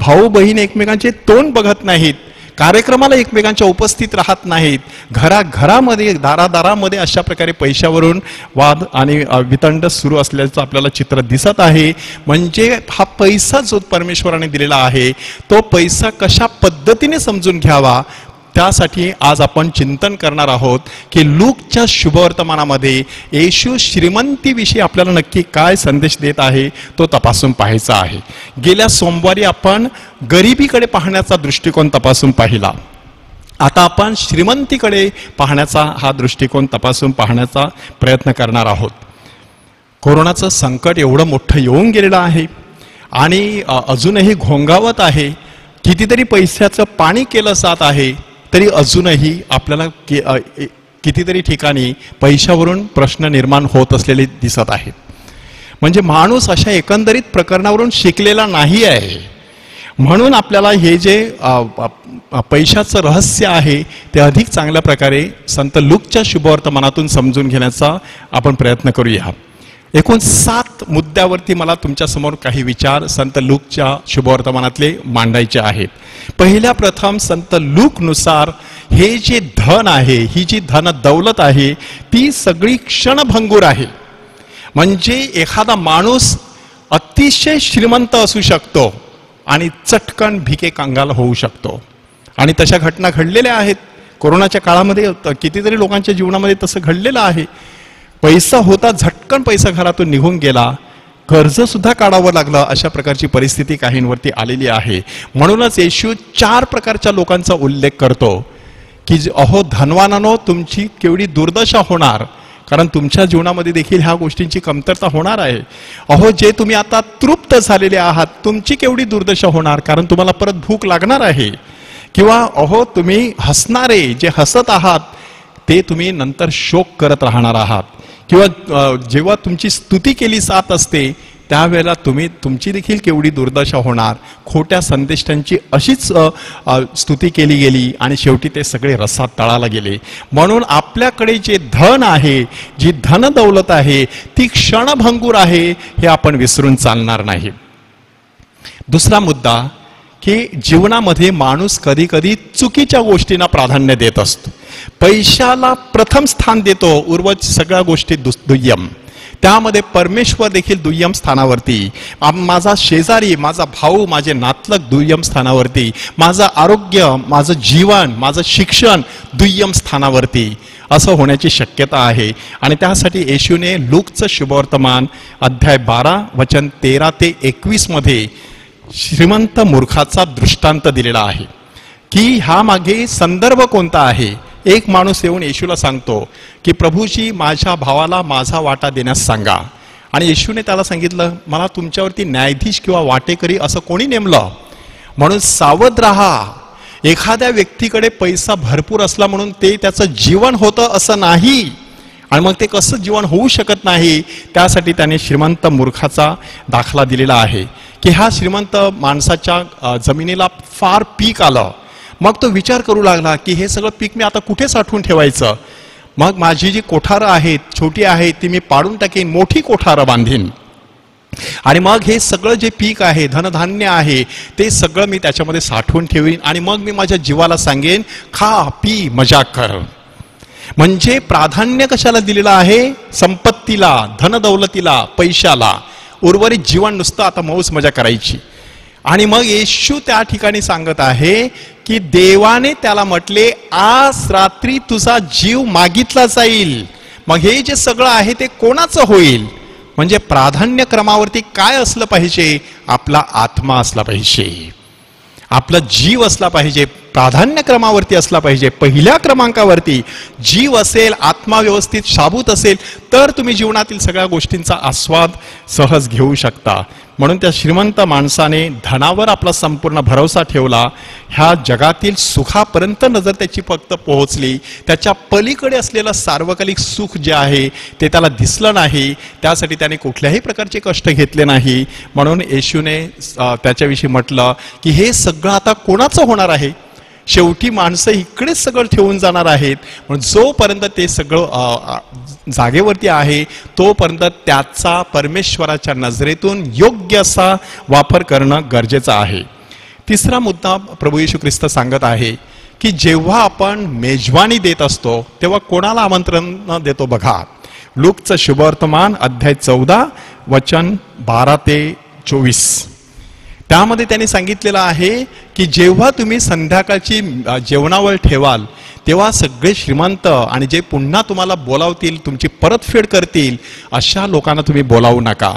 भाऊ बहीण एकमेकांचे तोंड बघत नाहीत, कार्यक्रमाला एकमेकांच्या उपस्थित राहत नाहीत, घराघरामध्ये दारादारामध्ये अशा प्रकारे पैशावरून वाद आणि वितंड सुरू असल्याचं आपल्याला चित्र दिसत आहे. म्हणजे हा पैसा जो परमेश्वराने दिलेला आहे तो पैसा कशा पद्धतीने समजून घ्यावा त्यासाठी आज आपण चिंतन करणार आहोत की लूकच्या शुभवर्तमानामध्ये येशू श्रीमंतीविषयी आपल्याला नक्की काय संदेश देत आहे तो तपासून पाहायचा आहे. गेल्या सोमवारी आपण गरिबीकडे पाहण्याचा दृष्टिकोन तपासून पाहिला. आता आपण श्रीमंतीकडे पाहण्याचा हा दृष्टिकोन तपासून पाहण्याचा प्रयत्न करणार आहोत. कोरोनाचं संकट एवढं मोठं येऊन गेलेलं आहे आणि अजूनही घोंगावत आहे. कितीतरी पैशाचं पाणी केलं जात आहे तरी अजूनही आपल्याला कितीतरी ठिकाणी पैशावरून प्रश्न निर्माण होत असलेले दिसत आहेत. म्हणजे माणूस अशा एकंदरीत प्रकरणावरून शिकलेला नाही आहे. म्हणून आपल्याला हे जे पैशाचं रहस्य आहे ते अधिक चांगल्या प्रकारे संत लूकच्या शुभवर्तमानातून समजून घेण्याचा आपण प्रयत्न करूया. एकूण 7 मुद्द्यावरती मला तुमच्या समोर काही विचार संत लूकच्या शुभवर्तमानातले मांडायचे आहेत. पहिल्या प्रथम संत लूकनुसार हे जे धन आहे, ही जी धन दौलत आहे ती सगळी क्षणभंगूर आहे. म्हणजे एखादा माणूस अतिशय श्रीमंत असू शकतो आणि चटकन भिके कंगाल होऊ शकतो आणि तशा घटना घडलेल्या आहेत. कोरोनाच्या काळामध्ये कितीतरी लोकांच्या जीवनामध्ये तसं घडलेलं आहे. पैसा होता, झटकन पैसा घरातून निघून गेला, कर्ज सुद्धा काढावं लागलं, अशा प्रकारची परिस्थिती काहींवरती आलेली आहे. म्हणूनच येशू 4 प्रकारच्या लोकांचा उल्लेख करतो की अहो धनवानानो, तुमची केवढी दुर्दशा होणार, कारण तुमच्या जीवनामध्ये देखील ह्या गोष्टींची कमतरता होणार आहे. अहो जे तुम्ही आता तृप्त झालेले आहात, तुमची केवढी दुर्दशा होणार, कारण तुम्हाला परत भूक लागणार आहे. किंवा अहो तुम्ही हसणारे जे हसत आहात ते तुम्ही नंतर शोक करत राहणार आहात. किंवा जेव्हा तुमची स्तुती केली जात असते त्यावेळेला तुमची देखील केवढी दुर्दशा होणार. खोट्या संदेष्टांची अशीच स्तुती केली गेली आणि शेवटी ते सगळे रसात तळाला गेले. म्हणून आपल्याकडे जे धन आहे, जी धन दौलत आहे, ती क्षणभंगूर आहे हे आपण विसरून चालणार नाही. दुसरा मुद्दा की जीवनामध्ये माणूस कधी कधी चुकीच्या गोष्टींना प्राधान्य देत असतो. पैशाला प्रथम स्थान देतो, उर्वरित सगळ्या गोष्टी दुय्यम. त्यामध्ये परमेश्वर देखील दुय्यम स्थानावरती, माझा शेजारी, माझा भाऊ, माझे नातलग दुय्यम स्थानावरती, माझं आरोग्य, माझं जीवन, माझं शिक्षण दुय्यम स्थानावरती असं होण्याची शक्यता आहे. आणि त्यासाठी येशूने लूकचं शुभवर्तमान अध्याय 12 वचन 13 ते 21 मध्ये श्रीमंत मूर्खाचा दृष्टांत दिलेला आहे की हा मागे संदर्भ कोणता आहे. एक माणूस येऊन येशूला सांगतो की प्रभूजी माझ्या भावाला माझा वाटा देण्यास सांगा. आणि येशूने त्याला सांगितलं, मला तुमच्यावरती न्यायाधीश किंवा वाटेकरी असं कोणी नेमलं. म्हणून सावध राहा. एखाद्या व्यक्तीकडे पैसा भरपूर असला म्हणून ते त्याचं जीवन होतं असं नाही. आणि मग ते कसं जीवन होऊ शकत नाही, त्यासाठी त्याने श्रीमंत मूर्खाचा दाखला दिलेला आहे की ह्या श्रीमंत माणसाच्या जमिनीला फार पीक आलं. मग तो विचार करू लागला की हे सगळं पीक मी आता कुठे साठवून ठेवायचं. मग माझी जी कोठारं आहेत, छोटी आहेत, ती मी पाडून टाकेन, मोठी कोठारं बांधीन. आणि मग हे सगळं जे पीक आहे, धनधान्य आहे, ते सगळं मी त्याच्यामध्ये साठवून ठेवीन. आणि मग मी माझ्या जीवाला सांगेन, खा पी मजा कर. म्हणजे प्राधान्य कशाला दिलेलं आहे? संपत्तीला, धनदौलतीला, पैशाला. उर्वरित जीवन नुसतं आता मौज मजा करायची. आणि मग येशू त्या ठिकाणी सांगत आहे की देवाने त्याला म्हटले, आज रात्री तुझा जीव मागितला जाईल. मग हे जे सगळं आहे ते कोणाचं होईल? म्हणजे प्राधान्य क्रमावरती काय असलं पाहिजे? आपला आत्मा असला पाहिजे, आपला जीव असला पाहिजे, प्राधान्य क्रमावरती असला पाहिजे. पहिल्या क्रमांकावरती जीव असेल, आत्मा व्यवस्थित शाबूत असेल, तर तुम्ही जीवनातील सगळ्या गोष्टींचा आस्वाद सहज घेऊ शकता. म्हणून त्या श्रीमंत माणसाने धनावर आपला संपूर्ण भरोसा ठेवला. ह्या जगातील सुखापर्यंत नजर त्याची फक्त पोहोचली, त्याच्या पलीकडे असलेलं सार्वकालिक सुख जे आहे ते त्याला दिसलं नाही. त्यासाठी त्याने कुठल्याही प्रकारचे कष्ट घेतले नाही. म्हणून येशूने त्याच्याविषयी म्हटलं की हे सगळं आता कोणाचं होणार आहे? शेवटी माणसं इकडेच सगळं ठेवून जाणार आहेत. म्हणून जोपर्यंत ते सगळं जागेवरती आहे तोपर्यंत त्याचा परमेश्वराच्या नजरेतून योग्य असा वापर करणं गरजेचं आहे. तिसरा मुद्दा प्रभू येशू ख्रिस्त सांगत आहे की जेव्हा आपण मेजवानी देत असतो तेव्हा कोणाला आमंत्रण देतो बघा. लूकचं शुभवर्तमान अध्याय 14 वचन 12 ते 24. त्यामध्ये त्यांनी सांगितलेलं आहे की जेव्हा तुम्ही संध्याकाळची जेवणावळ ठेवाल तेव्हा सगळे श्रीमंत आणि जे पुन्हा तुम्हाला बोलावतील, तुमची परतफेड करतील, अशा लोकांना तुम्ही बोलावू नका.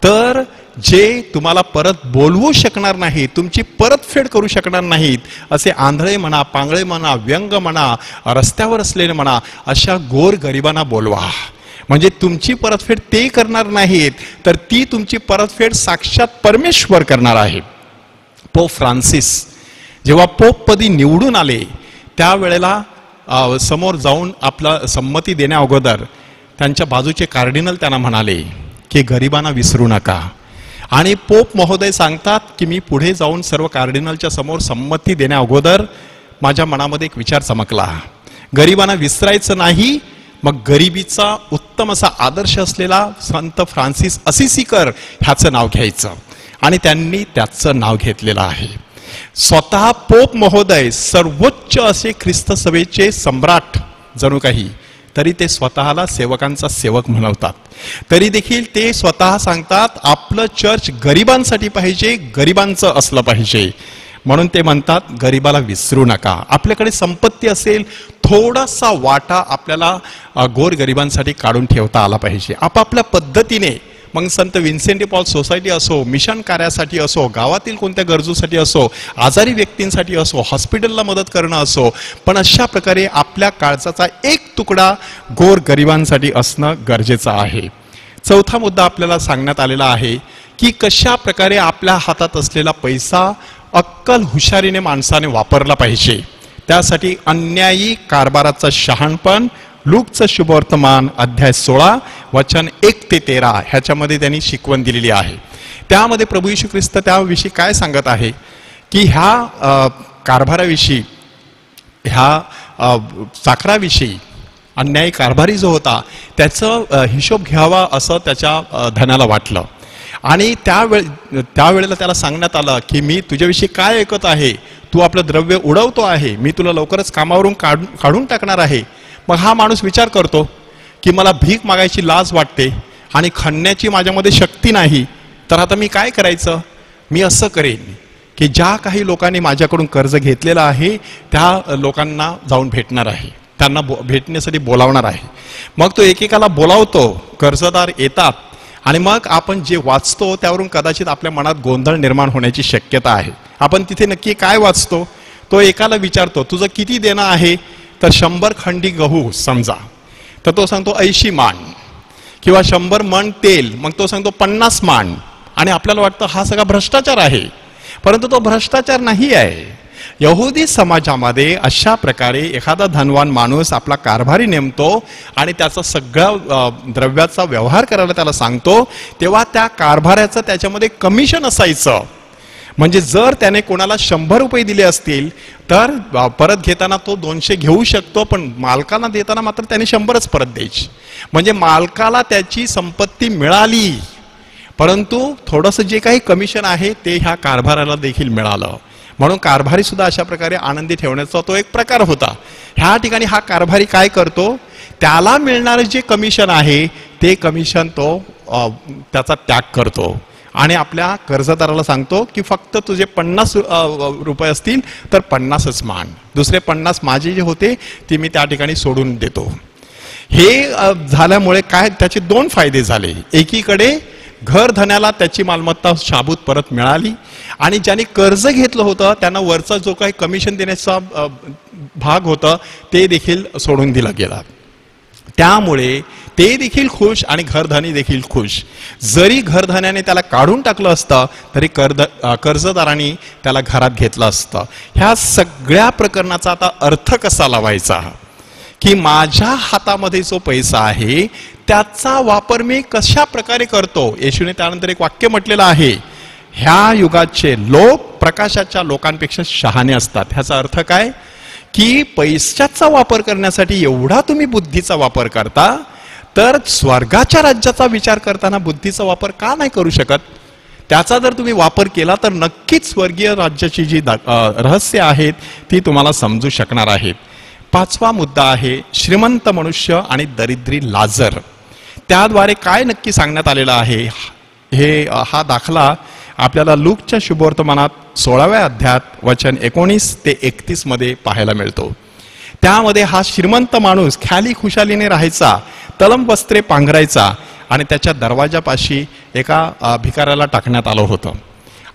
तर जे तुम्हाला परत बोलवू शकणार नाही, तुमची परतफेड करू शकणार नाहीत, असे आंधळे म्हणा, पांगळे म्हणा, व्यंग म्हणा, रस्त्यावर असलेले म्हणा, अशा गोर गरिबांना बोलवा. म्हणजे तुमची परतफेड ते करणार नाहीत, तर ती तुमची परतफेड साक्षात परमेश्वर करणार आहे. पोप फ्रान्सिस जेव्हा पोपपदी निवडून आले त्यावेळेला समोर जाऊन आपला संमती देण्या अगोदर त्यांच्या बाजूचे कार्डिनल त्यांना म्हणाले की गरिबांना विसरू नका. आणि पोप महोदय सांगतात की मी पुढे जाऊन सर्व कार्डिनलच्या समोर संमती देण्या अगोदर माझ्या मनामध्ये एक विचार चमकला, गरिबांना विसरायचं नाही. मग गरिबीचा उत्तम असा आदर्श असलेला संत फ्रान्सिस असिसीकर ह्याचं नाव घ्यायचं. आणि त्यांनी त्याचं नाव घेतलेलं आहे. स्वतः पोप महोदय सर्वोच्च असे ख्रिस्त सभेचे सम्राट जणू काही, तरी ते स्वतःला सेवकांचा सेवक म्हणवतात. तरी देखील ते स्वतः सांगतात आपलं चर्च गरिबांसाठी पाहिजे, गरिबांचं असलं पाहिजे. म्हणून ते म्हणतात गरिबाला विसरू नका. आपल्याकडे संपत्ती असेल, थोडासा वाटा आपल्याला गोरगरिबांसाठी काढून ठेवता आला पाहिजे. आपापल्या पद्धतीने, मग संत विन्सेंट डी पॉल सोसायटी असो, मिशन कार्यासाठी असो, गावातील कोणत्या गरजूसाठी असो, आजारी व्यक्तींसाठी असो, हॉस्पिटलला मदत करणं असो, पण अशा प्रकारे आपल्या काळजाचा एक तुकडा गोरगरिबांसाठी असणं गरजेचं आहे. चौथा मुद्दा आपल्याला सांगण्यात आलेला आहे की कशा प्रकारे आपल्या हातात असलेला पैसा अक्कल हुशारीने माणसाने वापरला पाहिजे. त्यासाठी अन्यायी कारभाराचा शहाणपण लूकचं शुभवर्तमान अध्याय 16 वचन 1 ते 13 ह्याच्यामध्ये त्यांनी शिकवण दिलेली आहे. त्यामध्ये प्रभू येशू ख्रिस्त त्याविषयी काय सांगत आहे की ह्या कारभाराविषयी, ह्या साखराविषयी अन्यायी कारभारी जो होता त्याचं हिशोब घ्यावा असं त्याच्या धनाला वाटलं. आणि त्यावेळेला त्याला सांगण्यात आलं की मी तुझ्याविषयी काय ऐकत आहे, तू आपलं द्रव्य उडवतो आहे, मी तुला लवकरच कामावरून काढून टाकणार आहे. मग हा माणूस विचार करतो की मला भीक मागायची लाज वाटते आणि खणण्याची माझ्यामध्ये शक्ती नाही, तर आता मी काय करायचं? मी असं करेन की ज्या काही लोकांनी माझ्याकडून कर्ज घेतलेलं आहे त्या लोकांना जाऊन भेटणार आहे, त्यांना भेटण्यासाठी बोलावणार आहे. मग तो एकेकाला बोलावतो, कर्जदार येतात आणि मग आपण जे वाचतो त्यावरून कदाचित आपल्या मनात गोंधळ निर्माण होण्याची शक्यता आहे. आपण तिथे नक्की काय वाचतो? तो एकाला विचारतो तुझं किती देणं आहे, तर 100 खंडी गहू समजा, तर तो सांगतो 80 मान, किंवा 100 मन तेल, मग तो सांगतो 50 मान. आणि आपल्याला वाटतं हा सगळा भ्रष्टाचार आहे, परंतु तो भ्रष्टाचार नाही आहे. यहुदी समाजामध्ये अशा प्रकारे एखादा धनवान माणूस आपला कारभारी नेमतो आणि त्याचा सगळ्या द्रव्याचा व्यवहार करायला त्याला सांगतो, तेव्हा त्या कारभाराचं त्याच्यामध्ये कमिशन असायचं. म्हणजे जर त्याने कोणाला 100 रुपये दिले असतील तर परत घेताना तो 200 घेऊ शकतो, पण मालकाला देताना मात्र त्याने 100च परत द्यायची. म्हणजे मालकाला त्याची संपत्ती मिळाली, परंतु थोडंसं जे काही कमिशन आहे ते ह्या कारभाराला देखील मिळालं. म्हणून कारभारी सुद्धा अशा प्रकारे आनंदी ठेवण्याचा तो एक प्रकार होता. ह्या ठिकाणी हा कारभारी काय करतो, त्याला मिळणारे जे कमिशन आहे ते कमिशन तो त्याचा त्याग करतो आणि आपल्या कर्जदाराला सांगतो की फक्त तुझे 50 रुपये असतील तर 50च मान, दुसरे 50 माझे जे होते ते मी त्या ठिकाणी सोडून देतो. हे झाल्यामुळे काय त्याचे 2 फायदे झाले. एकीकडे घर धन्याला त्याची मालमत्ता शाबूत परत मिळाली आणि ज्यांनी कर्ज घेतलं होतं त्यांना वरचा जो काही कमिशन देण्याचा भाग होता ते देखील सोडून दिला गेला. त्यामुळे ते देखील खुश आणि घरधनी देखील खुश. जरी घरधन्याने त्याला काढून टाकलं असतं तरी कर्जदारांनी त्याला घरात घेतलं असतं. ह्या सगळ्या प्रकरणाचा आता अर्थ कसा लावायचा की माझ्या हातामध्ये जो पैसा आहे त्याचा वापर मी कशा प्रकारे करतो. येशूने त्यानंतर एक वाक्य म्हटलेलं आहे, ह्या युगाचे लोक प्रकाशाच्या लोकांपेक्षा शहाणे असतात. ह्याचा अर्थ काय की पैशाचा वापर करण्यासाठी एवढा तुम्ही बुद्धीचा वापर करता, तर स्वर्गाच्या राज्याचा विचार करताना बुद्धीचा वापर का नाही करू शकत? त्याचा जर तुम्ही वापर केला तर नक्कीच स्वर्गीय राज्याची जी रहस्य आहेत ती तुम्हाला समजू शकणार आहेत. 5वा मुद्दा आहे श्रीमंत मनुष्य आणि दरिद्री लाजर. त्याद्वारे काय नक्की सांगण्यात आलेलं आहे हा दाखला आपल्याला लूकच्या शुभवर्तमानात 16व्या अध्यायात वचन 19 ते 31 मध्ये पाहायला मिळतो. त्यामध्ये हा श्रीमंत माणूस ख्याली खुशालीने राहायचा, तलम वस्त्रे पांघरायचा आणि त्याच्या दरवाजापाशी एका भिकाऱ्याला टाकण्यात आलं होतं.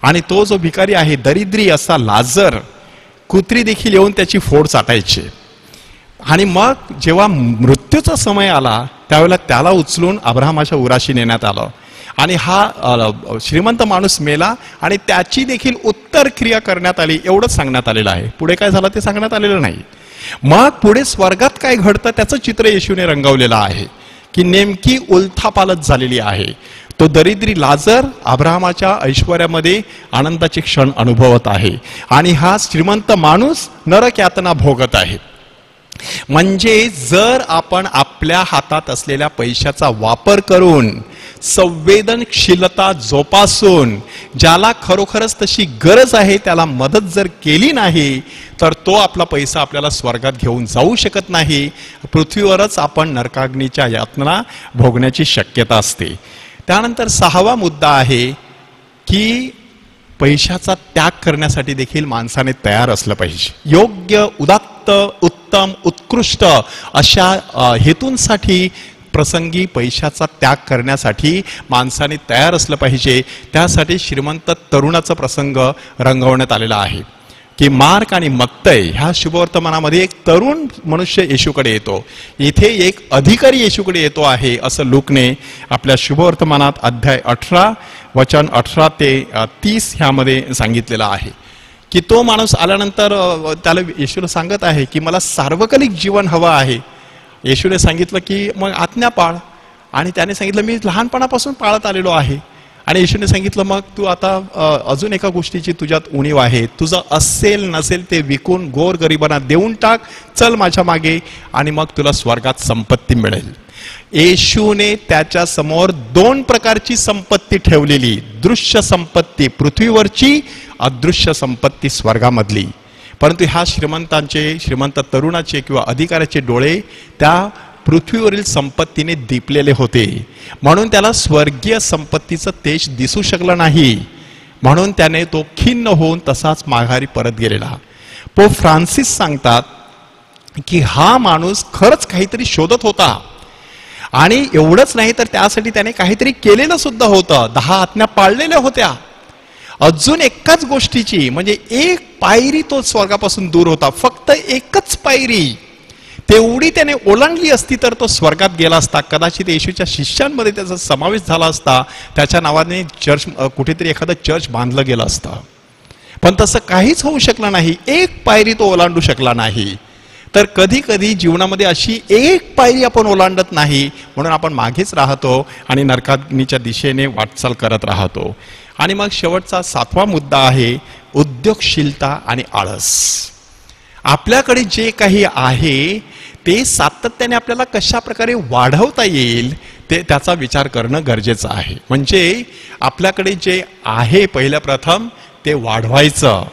आणि तो जो भिकारी आहे दरिद्री असा लाजर, कुत्री देखील येऊन त्याची फोड चाटायची. आणि मग जेव्हा मृत्यूचा समय आला त्यावेळेला त्याला उचलून अब्राहमाच्या उराशी नेण्यात आलं आणि हा श्रीमंत माणूस मेला आणि त्याची देखील उत्तर क्रिया करण्यात आली, एवढंच सांगण्यात आलेलं आहे. पुढे काय झालं ते सांगण्यात आलेलं नाही. मग पुढे स्वर्गात काय घडतं त्याचं चित्र येशूने रंगवलेलं आहे की नेमकी उलथापालथ झालेली आहे. तो दरिद्री लाजर अब्राहमाच्या ऐश्वर्यामध्ये आनंदाचे क्षण अनुभवत आहे आणि हा श्रीमंत माणूस नरक यातना भोगत आहे. म्हणजे जर आपण आपल्या हातात असलेल्या पैशाचा वापर करून संवेदनशीलता जोपासून ज्याला खरोखरच तशी गरज आहे त्याला मदत जर केली नाही तर तो आपला पैसा आपल्याला स्वर्गात घेऊन जाऊ शकत नाही. पृथ्वीवरच आपण नरकाग्नीच्या यातना भोगण्याची शक्यता असते. त्यानंतर 6वा मुद्दा आहे की पैशाचा त्याग करण्यासाठी देखील माणसाने तयार असलं पाहिजे. योग्य, उदात्त, उत्तम, उत्कृष्ट अशा हेतूंसाठी प्रसंगी पैशाचा त्याग करण्यासाठी माणसाने तयार असलं पाहिजे. त्यासाठी श्रीमंत तरुणाचा प्रसंग रंगवण्यात आलेला आहे की मार्क आणि मत्तय ह्या शुभवर्तमानामध्ये एक तरुण मनुष्य येशूकडे येतो. इथे एक अधिकारी येशूकडे येतो आहे असं लूकने आपल्या शुभवर्तमानात अध्याय 18 वचन 18 ते 30 ह्यामध्ये सांगितलेलं आहे की तो माणूस आल्यानंतर त्याला येशूला सांगत आहे की मला सार्वकालिक जीवन हवं आहे येशूने सांगितलं की मग आज्ञा पाळ, आणि त्याने सांगितलं मी लहानपणापासून पाळत आलेलो आहे. आणि येशूने सांगितलं मग तू आता अजून एका गोष्टीची तुझ्यात उणीव आहे, तुझं असेल नसेल ते विकून गोरगरिबांना देऊन टाक, चल माझ्या मागे आणि मग तुला स्वर्गात संपत्ती मिळेल. येशूने त्याच्या समोर दोन प्रकारची संपत्ती ठेवलेली, दृश्य संपत्ती पृथ्वीवरची, अदृश्य संपत्ती स्वर्गामधली. परंतु ह्या श्रीमंत तरुणाचे किंवा अधिकाऱ्याचे डोळे त्या पृथ्वीवरील संपत्तीने दीपलेले होते, म्हणून त्याला स्वर्गीय संपत्तीचं तेज दिसू शकलं नाही. म्हणून त्याने तो खिन्न होऊन तसाच माघारी परत गेलेला. पोप फ्रान्सिस सांगतात की हा माणूस खरंच काहीतरी शोधत होता, आणि एवढंच नाही तर त्यासाठी त्याने काहीतरी केलेलं सुद्धा होतं. 10 आज्ञा पाळलेल्या होत्या. अजून एकाच गोष्टीची म्हणजे एक पायरी तो स्वर्गापासून दूर होता, फक्त एकच पायरी, तेवढी त्याने ओलांडली असती तर तो स्वर्गात गेला असता. कदाचित येशूच्या शिष्यांमध्ये त्याचा समावेश झाला असता, त्याच्या नावाने चर्च कुठेतरी एखादं चर्च बांधलं गेलं असतं. पण तसं काहीच होऊ शकलं नाही. एक पायरी तो ओलांडू शकला नाही. तर कधी कधी जीवनामध्ये अशी एक पायरी आपण ओलांडत नाही, म्हणून आपण मागेच राहतो आणि नरकाग्नीच्या दिशेने वाटचाल करत राहतो. आणि मग शेवटचा 7वा मुद्दा आहे उद्योगशीलता आणि आळस. आपल्याकडे जे काही आहे ते सातत्याने आपल्याला कशा प्रकारे वाढवता येईल त्याचा विचार करणं गरजेचं आहे. म्हणजे आपल्याकडे जे आहे पहिल्या प्रथम ते वाढवायचं,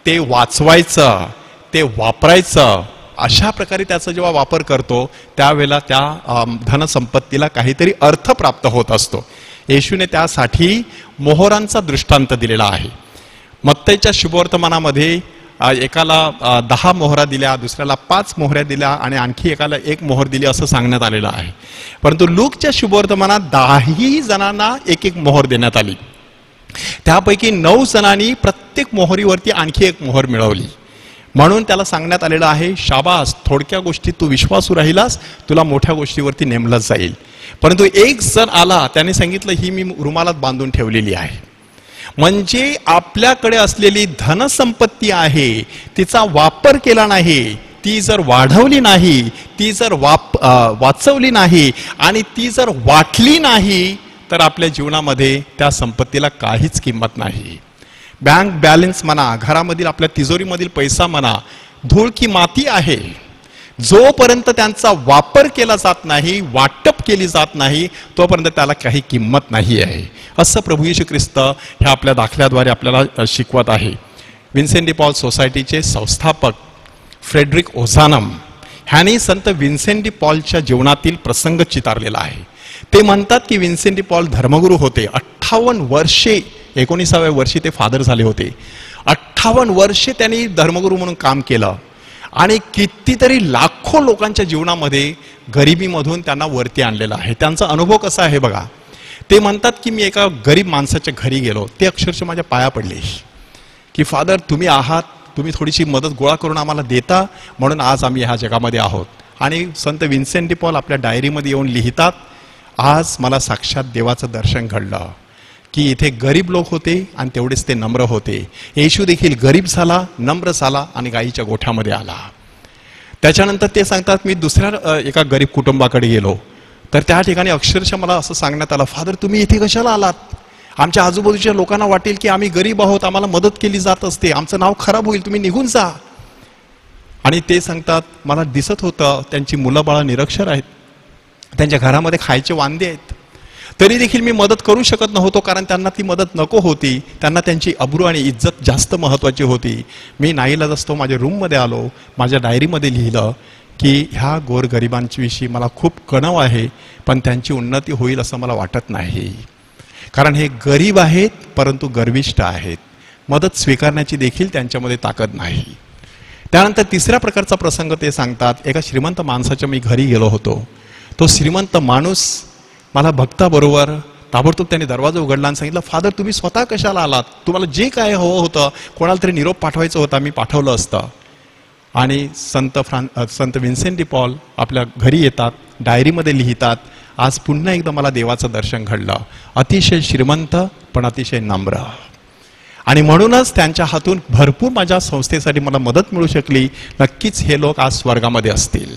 ते वाचवायचं, ते वापरायचं. अशा प्रकारे त्याचा जेव्हा वापर करतो त्यावेळेला त्या धनसंपत्तीला काहीतरी अर्थ प्राप्त होत असतो. येशूने त्यासाठी मोहरांचा दृष्टांत दिलेला आहे. मत्तईच्या शुभवर्तमानामध्ये एकाला 10 मोहरा दिल्या, दुसऱ्याला 5 मोहऱ्या दिल्या आणि आणखी एकाला 1 मोहर दिली असं सांगण्यात आलेलं आहे. परंतु लूकच्या शुभवर्तमानात 10 जणांना 1 मोहर देण्यात आली. त्यापैकी 9 जणांनी प्रत्येक मोहरीवरती आणखी 1 मोहर मिळवली. म्हणून त्याला सांगण्यात आलेलं आहे शाबास, थोडक्या गोष्टीत तू विश्वासू राहिलास, तुला मोठ्या गोष्टीवरती नेमलं जाईल. परंतु एक जण आला, त्याने सांगितलं ही मी रुमालात बांधून ठेवलेली आहे. म्हणजे आपल्याकडे असलेली धनसंपत्ती आहे तिचा वापर केला नाही, ती जर वाढवली नाही, ती जर वाचवली नाही आणि ती जर वाटली नाही तर आपल्या जीवनामध्ये त्या संपत्तीला काहीच किंमत नाही. बँक बॅलन्स म्हणा, घरामधील आपल्या तिजोरीमधील पैसा म्हणा, धूळ की माती आहे. जोपर्यंत त्यांचा वापर केला जात नाही, वाटप केली जात नाही, तोपर्यंत त्याला काही किंमत नाही आहे. असं प्रभू येशू ख्रिस्त ह्या आपल्या दाखल्याद्वारे आपल्याला शिकवत आहे. विन्सेंट डी पॉल सोसायटीचे संस्थापक फ्रेडरिक ओझानम ह्यांनी संत विन्सेंट डी पॉलच्या जीवनातील प्रसंग चितारलेला आहे. ते म्हणतात की विन्सेंट डी पॉल धर्मगुरू होते. 58 वर्षे, 19व्या वर्षी ते फादर झाले होते. 58 वर्षे त्यांनी धर्मगुरू म्हणून काम केलं आणि कितीतरी लाखो लोकांच्या जीवनामध्ये गरिबीमधून त्यांना वरती आणलेलं आहे. त्यांचा अनुभव कसा आहे बघा. ते म्हणतात की मी एका गरीब माणसाच्या घरी गेलो, ते अक्षरशः माझ्या पाया पडले की फादर तुम्ही आहात, तुम्ही थोडीशी मदत गोळा करून आम्हाला देता, म्हणून आज आम्ही ह्या जगामध्ये आहोत. आणि संत विन्सेंट डी पॉल आपल्या डायरीमध्ये येऊन लिहितात, आज मला साक्षात देवाचं दर्शन घडलं की इथे गरीब लोक होते आणि तेवढेच ते नम्र होते. येशू देखील गरीब झाला, नम्र झाला आणि गायीच्या गोठ्यामध्ये आला. त्याच्यानंतर ते सांगतात मी दुसऱ्या एका गरीब कुटुंबाकडे गेलो, तर त्या ठिकाणी अक्षरशः मला असं सांगण्यात आलं, फादर तुम्ही इथे कशाला आलात? आमच्या आजूबाजूच्या लोकांना वाटेल की आम्ही गरीब आहोत, आम्हाला मदत केली जात असते, आमचं नाव खराब होईल, तुम्ही निघून जा. आणि ते सांगतात मला दिसत होतं त्यांची मुलं बाळा निरक्षर आहेत, त्यांच्या घरामध्ये खायचे वांदे आहेत, तरी देखील मी मदत करू शकत नव्हतो, कारण त्यांना ती मदत नको होती. त्यांना त्यांची अब्रू आणि इज्जत जास्त महत्त्वाची होती. मी नाईलाज असतो माझ्या रूममध्ये आलो, माझ्या डायरीमध्ये लिहिलं की ह्या गोरगरिबांच्या विषयी मला खूप कणव आहे, पण त्यांची उन्नती होईल असं मला वाटत नाही, कारण हे गरीब आहेत परंतु गर्विष्ठ आहेत, मदत स्वीकारण्याची देखील त्यांच्यामध्ये ताकद नाही. त्यानंतर तिसऱ्या प्रकारचा प्रसंग ते सांगतात, एका श्रीमंत माणसाच्या मी घरी गेलो होतो. तो श्रीमंत माणूस मला भक्ताबरोबर ताबडतोब त्याने दरवाजा उघडला आणि सांगितलं, फादर तुम्ही स्वतः कशाला आलात? तुम्हाला जे काय हवं होतं, कोणाला तरी निरोप पाठवायचं होता, मी पाठवलं असतं. आणि संत विन्सेंट डी पॉल आपल्या घरी येतात, डायरीमध्ये लिहितात, आज पुन्हा एकदा मला देवाचं दर्शन घडलं, अतिशय श्रीमंत पण अतिशय नम्र. आणि म्हणूनच त्यांच्या हातून भरपूर माझ्या संस्थेसाठी मला मदत मिळू शकली. नक्कीच हे लोक आज स्वर्गामध्ये असतील.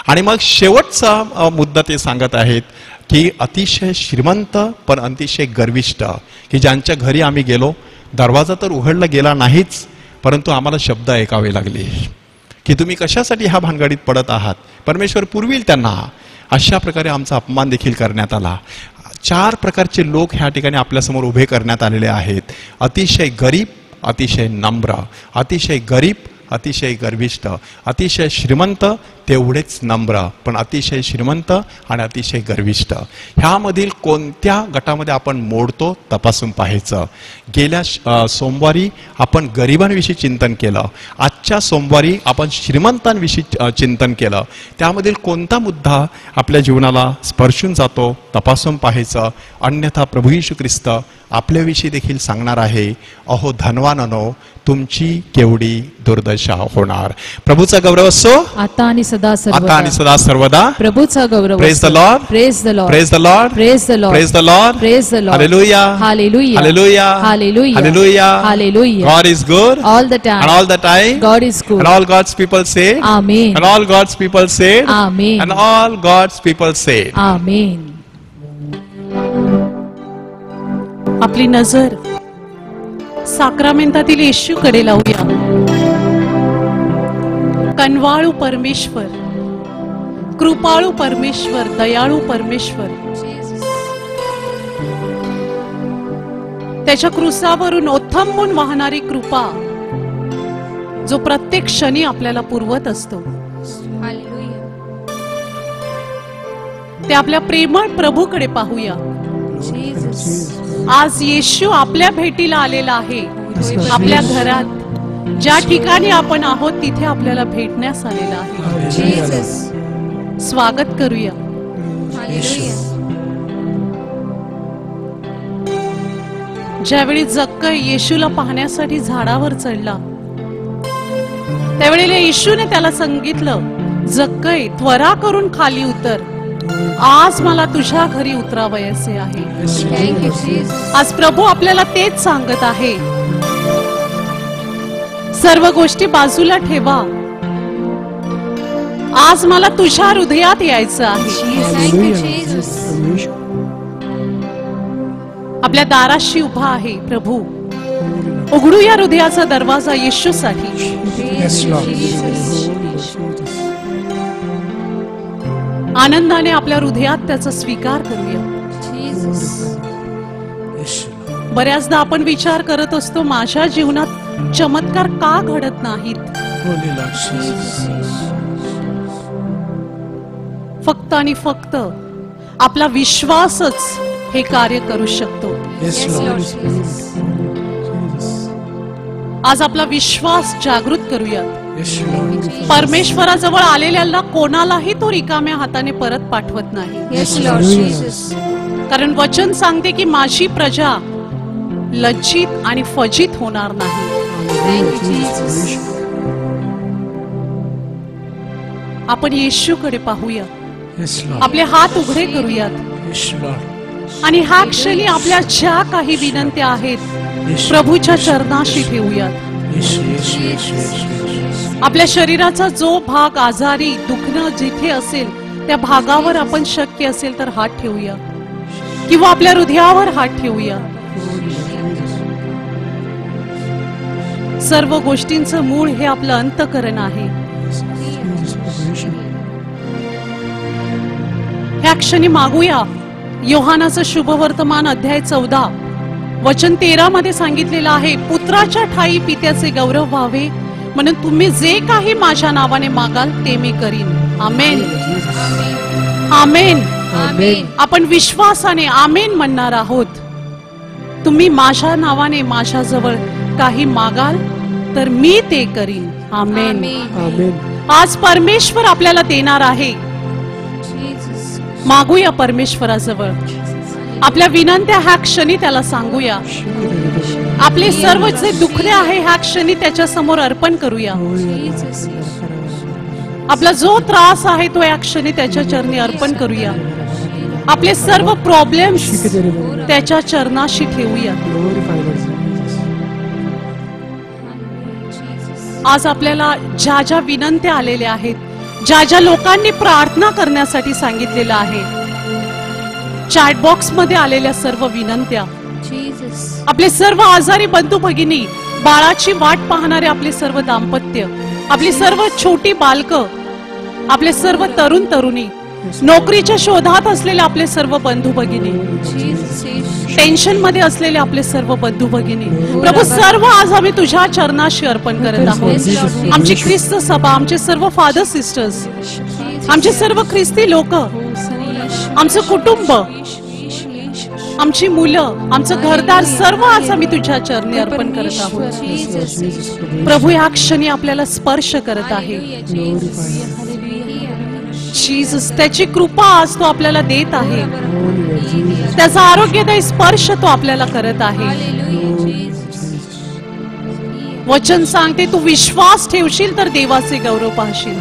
आणि मग शेवटचा मुद्दा ते सांगत आहेत की अतिशय श्रीमंत पण अतिशय गर्विष्ठ, की ज्यांच्या घरी आम्ही गेलो, दरवाजा तर उघडला गेला नाहीच, परंतु आम्हाला शब्द ऐकावे लागले की तुम्ही कशासाठी ह्या भानगडीत पडत आहात. परमेश्वर पुरविल त्यांना. अशा प्रकारे आमचा अपमान देखील करण्यात आला. 4 प्रकारचे लोक ह्या ठिकाणी आपल्यासमोर उभे करण्यात आलेले आहेत. अतिशय गरीब, अतिशय नम्र, अतिशय गरीब, अतिशय गर्विष्ठ, अतिशय श्रीमंत तेवढेच नम्र, पण अतिशय श्रीमंत आणि अतिशय गर्विष्ठ. ह्यामधील कोणत्या गटामध्ये आपण मोडतो तपासून पाहायचं. गेल्या सोमवारी आपण गरिबांविषयी चिंतन केलं, आजच्या सोमवारी आपण श्रीमंतांविषयी चिंतन केलं. त्यामधील कोणता मुद्दा आपल्या जीवनाला स्पर्शून जातो तपासून पाहायचं. अन्यथा प्रभू येशू ख्रिस्त आपल्याविषयी देखील सांगणार आहे, अहो धनवानानो, तुमची केवढी दुर्दशा होणार. प्रभूचा गौरव असो आता आणि सदा आता आणि सदा सर्वदा. प्रभूचा गौरव. Praise the Lord, praise the Lord, praise the Lord, praise the Lord, praise the Lord, praise the Lord. Hallelujah, hallelujah, hallelujah, hallelujah, hallelujah, hallelujah. God is good All the time. and all the time. God is good. And all God's people say. Amen. And all God's people say. Amen. And all God's people say. Amen. आपली नजर साक्रामेंतातील येशूकडे लावूया. कनवाळू परमेश्वर, कृपाळू परमेश्वर, दयाळू परमेश्वर, त्याच्या क्रूसावरून ओथंबून वाहणारी कृपा, जो प्रत्येक क्षणी आपल्याला पुरवत असतो. ते आपल्या प्रेमळ प्रभूकडे पाहूया. आज येशू आपल्या भेटीला आलेला आहे. आपल्या घरात ज्या ठिकाणी आपण आहोत तिथे आपल्याला भेटण्यास आलेला आहे. स्वागत करूया. ज्यावेळी जक्कई येशूला पाहण्यासाठी झाडावर चढला, त्यावेळेला येशूने त्याला सांगितलं, जक्कई त्वरा करून खाली उतर, आज मला तुझ्या घरी उतरावयाचे आहे. आज प्रभू आपल्याला तेच सांगत आहे. सर्व गोष्टी बाजूला ठेवा, आज मला तुझ्या हृदयात यायचं आहे. आपल्या दाराशी उभा आहे प्रभू. उघडू या हृदयाचा दरवाजा येशूसाठी. आनंदाने आपल्या हृदयात त्याचा स्वीकार करूया. बऱ्याचदा आपण विचार करत असतो, माझ्या जीवनात चमत्कार का घडत नाहीत. फक्त आणि फक्त आपला विश्वासच हे कार्य करू शकतो. आज आपला विश्वास जागृत करूया. परमेश्वराजवळ आलेल्याला कोणालाही तो रिकाम्या हाताने परत पाठवत नाही. कारण वचन सांगते की माझी प्रजा लज्जित आणि फजित होणार नाही. आपण येशूकडे पाहूया. आपले हात उघडे करूयात आणि ह्या क्षणी आपल्या ज्या काही विनंत्या आहेत प्रभूच्या चरणाशी ठेवूयात. आपल्या शरीराचा जो भाग आजारी, दुखणं जिथे असेल त्या भागावर आपण शक्य असेल तर हात ठेवूया किंवा आपल्या हृदयावर हात ठेवूया. सर्व गोष्टींचं मूळ हे आपलं अंतःकरण आहे. ह्या क्षणी मागूया. योहानाचं शुभवर्तमान अध्याय 14 वचन 13 मध्ये सांगितलेलं आहे, पुत्राच्या ठाई पित्याचे गौरव व्हावे म्हणून तुम्ही जे काही माझ्या नावाने मागाल ते मी करीन. आमेन, आमेन. आपण विश्वासाने आमेन म्हणणार आहोत. तुम्ही माझ्या नावाने माझ्याजवळ काही मागाल तर मी ते करीन. आमेन. आज परमेश्वर आपल्याला देणार आहे. मागूया परमेश्वराजवळ. आपल्या विनंत्या ह्या क्षणी त्याला सांगूया. आपले सर्व जे दुखणे आहे ह्या क्षणी त्याच्या समोर अर्पण करूया. आपला जो त्रास आहे तो या क्षणी त्याच्या चरणी अर्पण करूया. आपले सर्व प्रॉब्लेम्स त्याच्या चरणाशी ठेवूया. आज आपल्याला ज्या ज्या विनंत्या आलेल्या आहेत ज्या ज्या लोकांनी प्रार्थना करण्यासाठी सांगितलेलं आहे, चॅट बॉक्स मध्ये आलेल्या सर्व विनंत्या, आपले सर्व आजारी बंधू भगिनी, बाळाची वाट पाहणारे आपले सर्व दाम्पत्य, आपली सर्व छोटी बालकं, आपले सर्व तरुण तरुणी, नोकरीच्या शोधात असलेले आपले सर्व बंधू भगिनी, टेन्शन मध्ये असलेले आपले सर्व बंधू भगिनी, प्रभू सर्व आज आम्ही तुझ्या चरणाशी अर्पण करत आहोत. आमची ख्रिस्त सभा, आमचे सर्व फादर सिस्टर्स, आमचे सर्व ख्रिस्ती लोक, आमचं कुटुंब, आमची मुलं, आमचं घरदार, सर्व आज आम्ही तुझ्या चरणी अर्पण करत आहोत. प्रभू या क्षणी आपल्याला स्पर्श करत आहे. जीसस, त्याची कृपा आज तो आपल्याला देत आहे. त्याचा आरोग्यदायी स्पर्श तो आपल्याला करत आहे. वचन सांगते, तू विश्वास ठेवशील तर देवाचे गौरव पाहशील.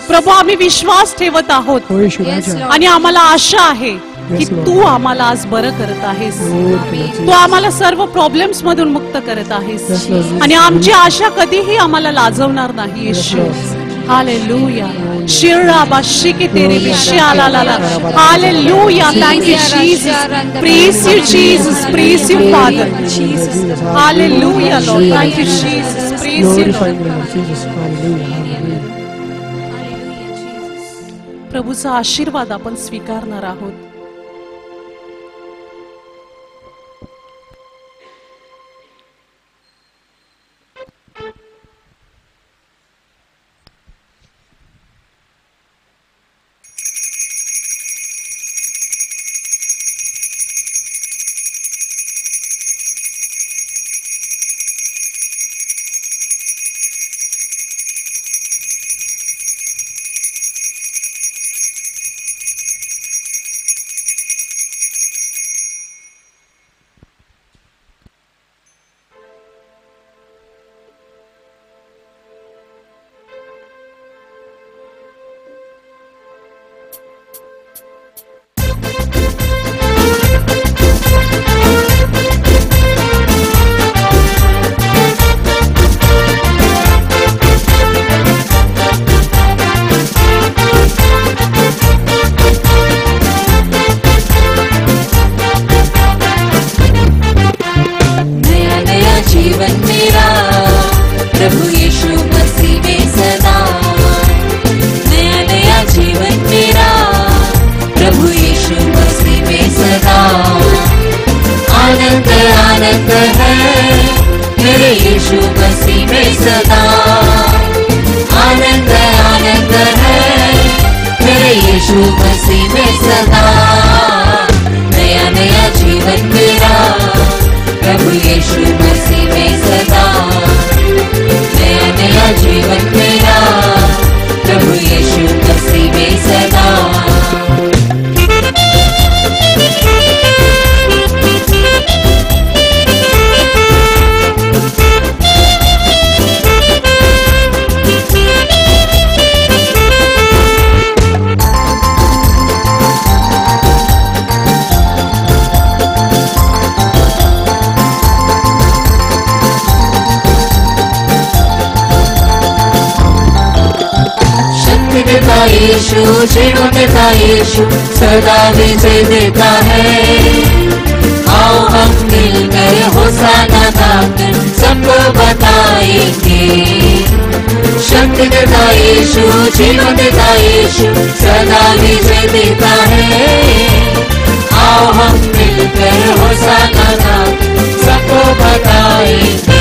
प्रभू, आम्ही विश्वास ठेवत आहोत आणि आम्हाला आशा आहे की तू आम्हाला आज बरं करत आहेस. तू आम्हाला सर्व प्रॉब्लेम्स मधून मुक्त करत आहेस आणि आमची आशा कधीही आम्हाला लाजवणार नाही. येशू, हालेलुया. शिराबा शिके तेरे विशाला ला ला. Hallelujah. Thank you Jesus. Praise you Jesus. Praise you Father. Hallelujah Lord. Thank you Jesus. Praise you प्रभूचा आशीर्वाद आपण स्वीकारणार आहोत. यीशु जीवन देता, यीशु सदा विजय देता है. आओ हम मिलकर होसाना गाकर सबको बताएंगे. शक्ति देता यीशु, जीवन देता यीशु सदा विजय देता है. आओ हम मिलकर होसाना गाकर सबको बताएंगे.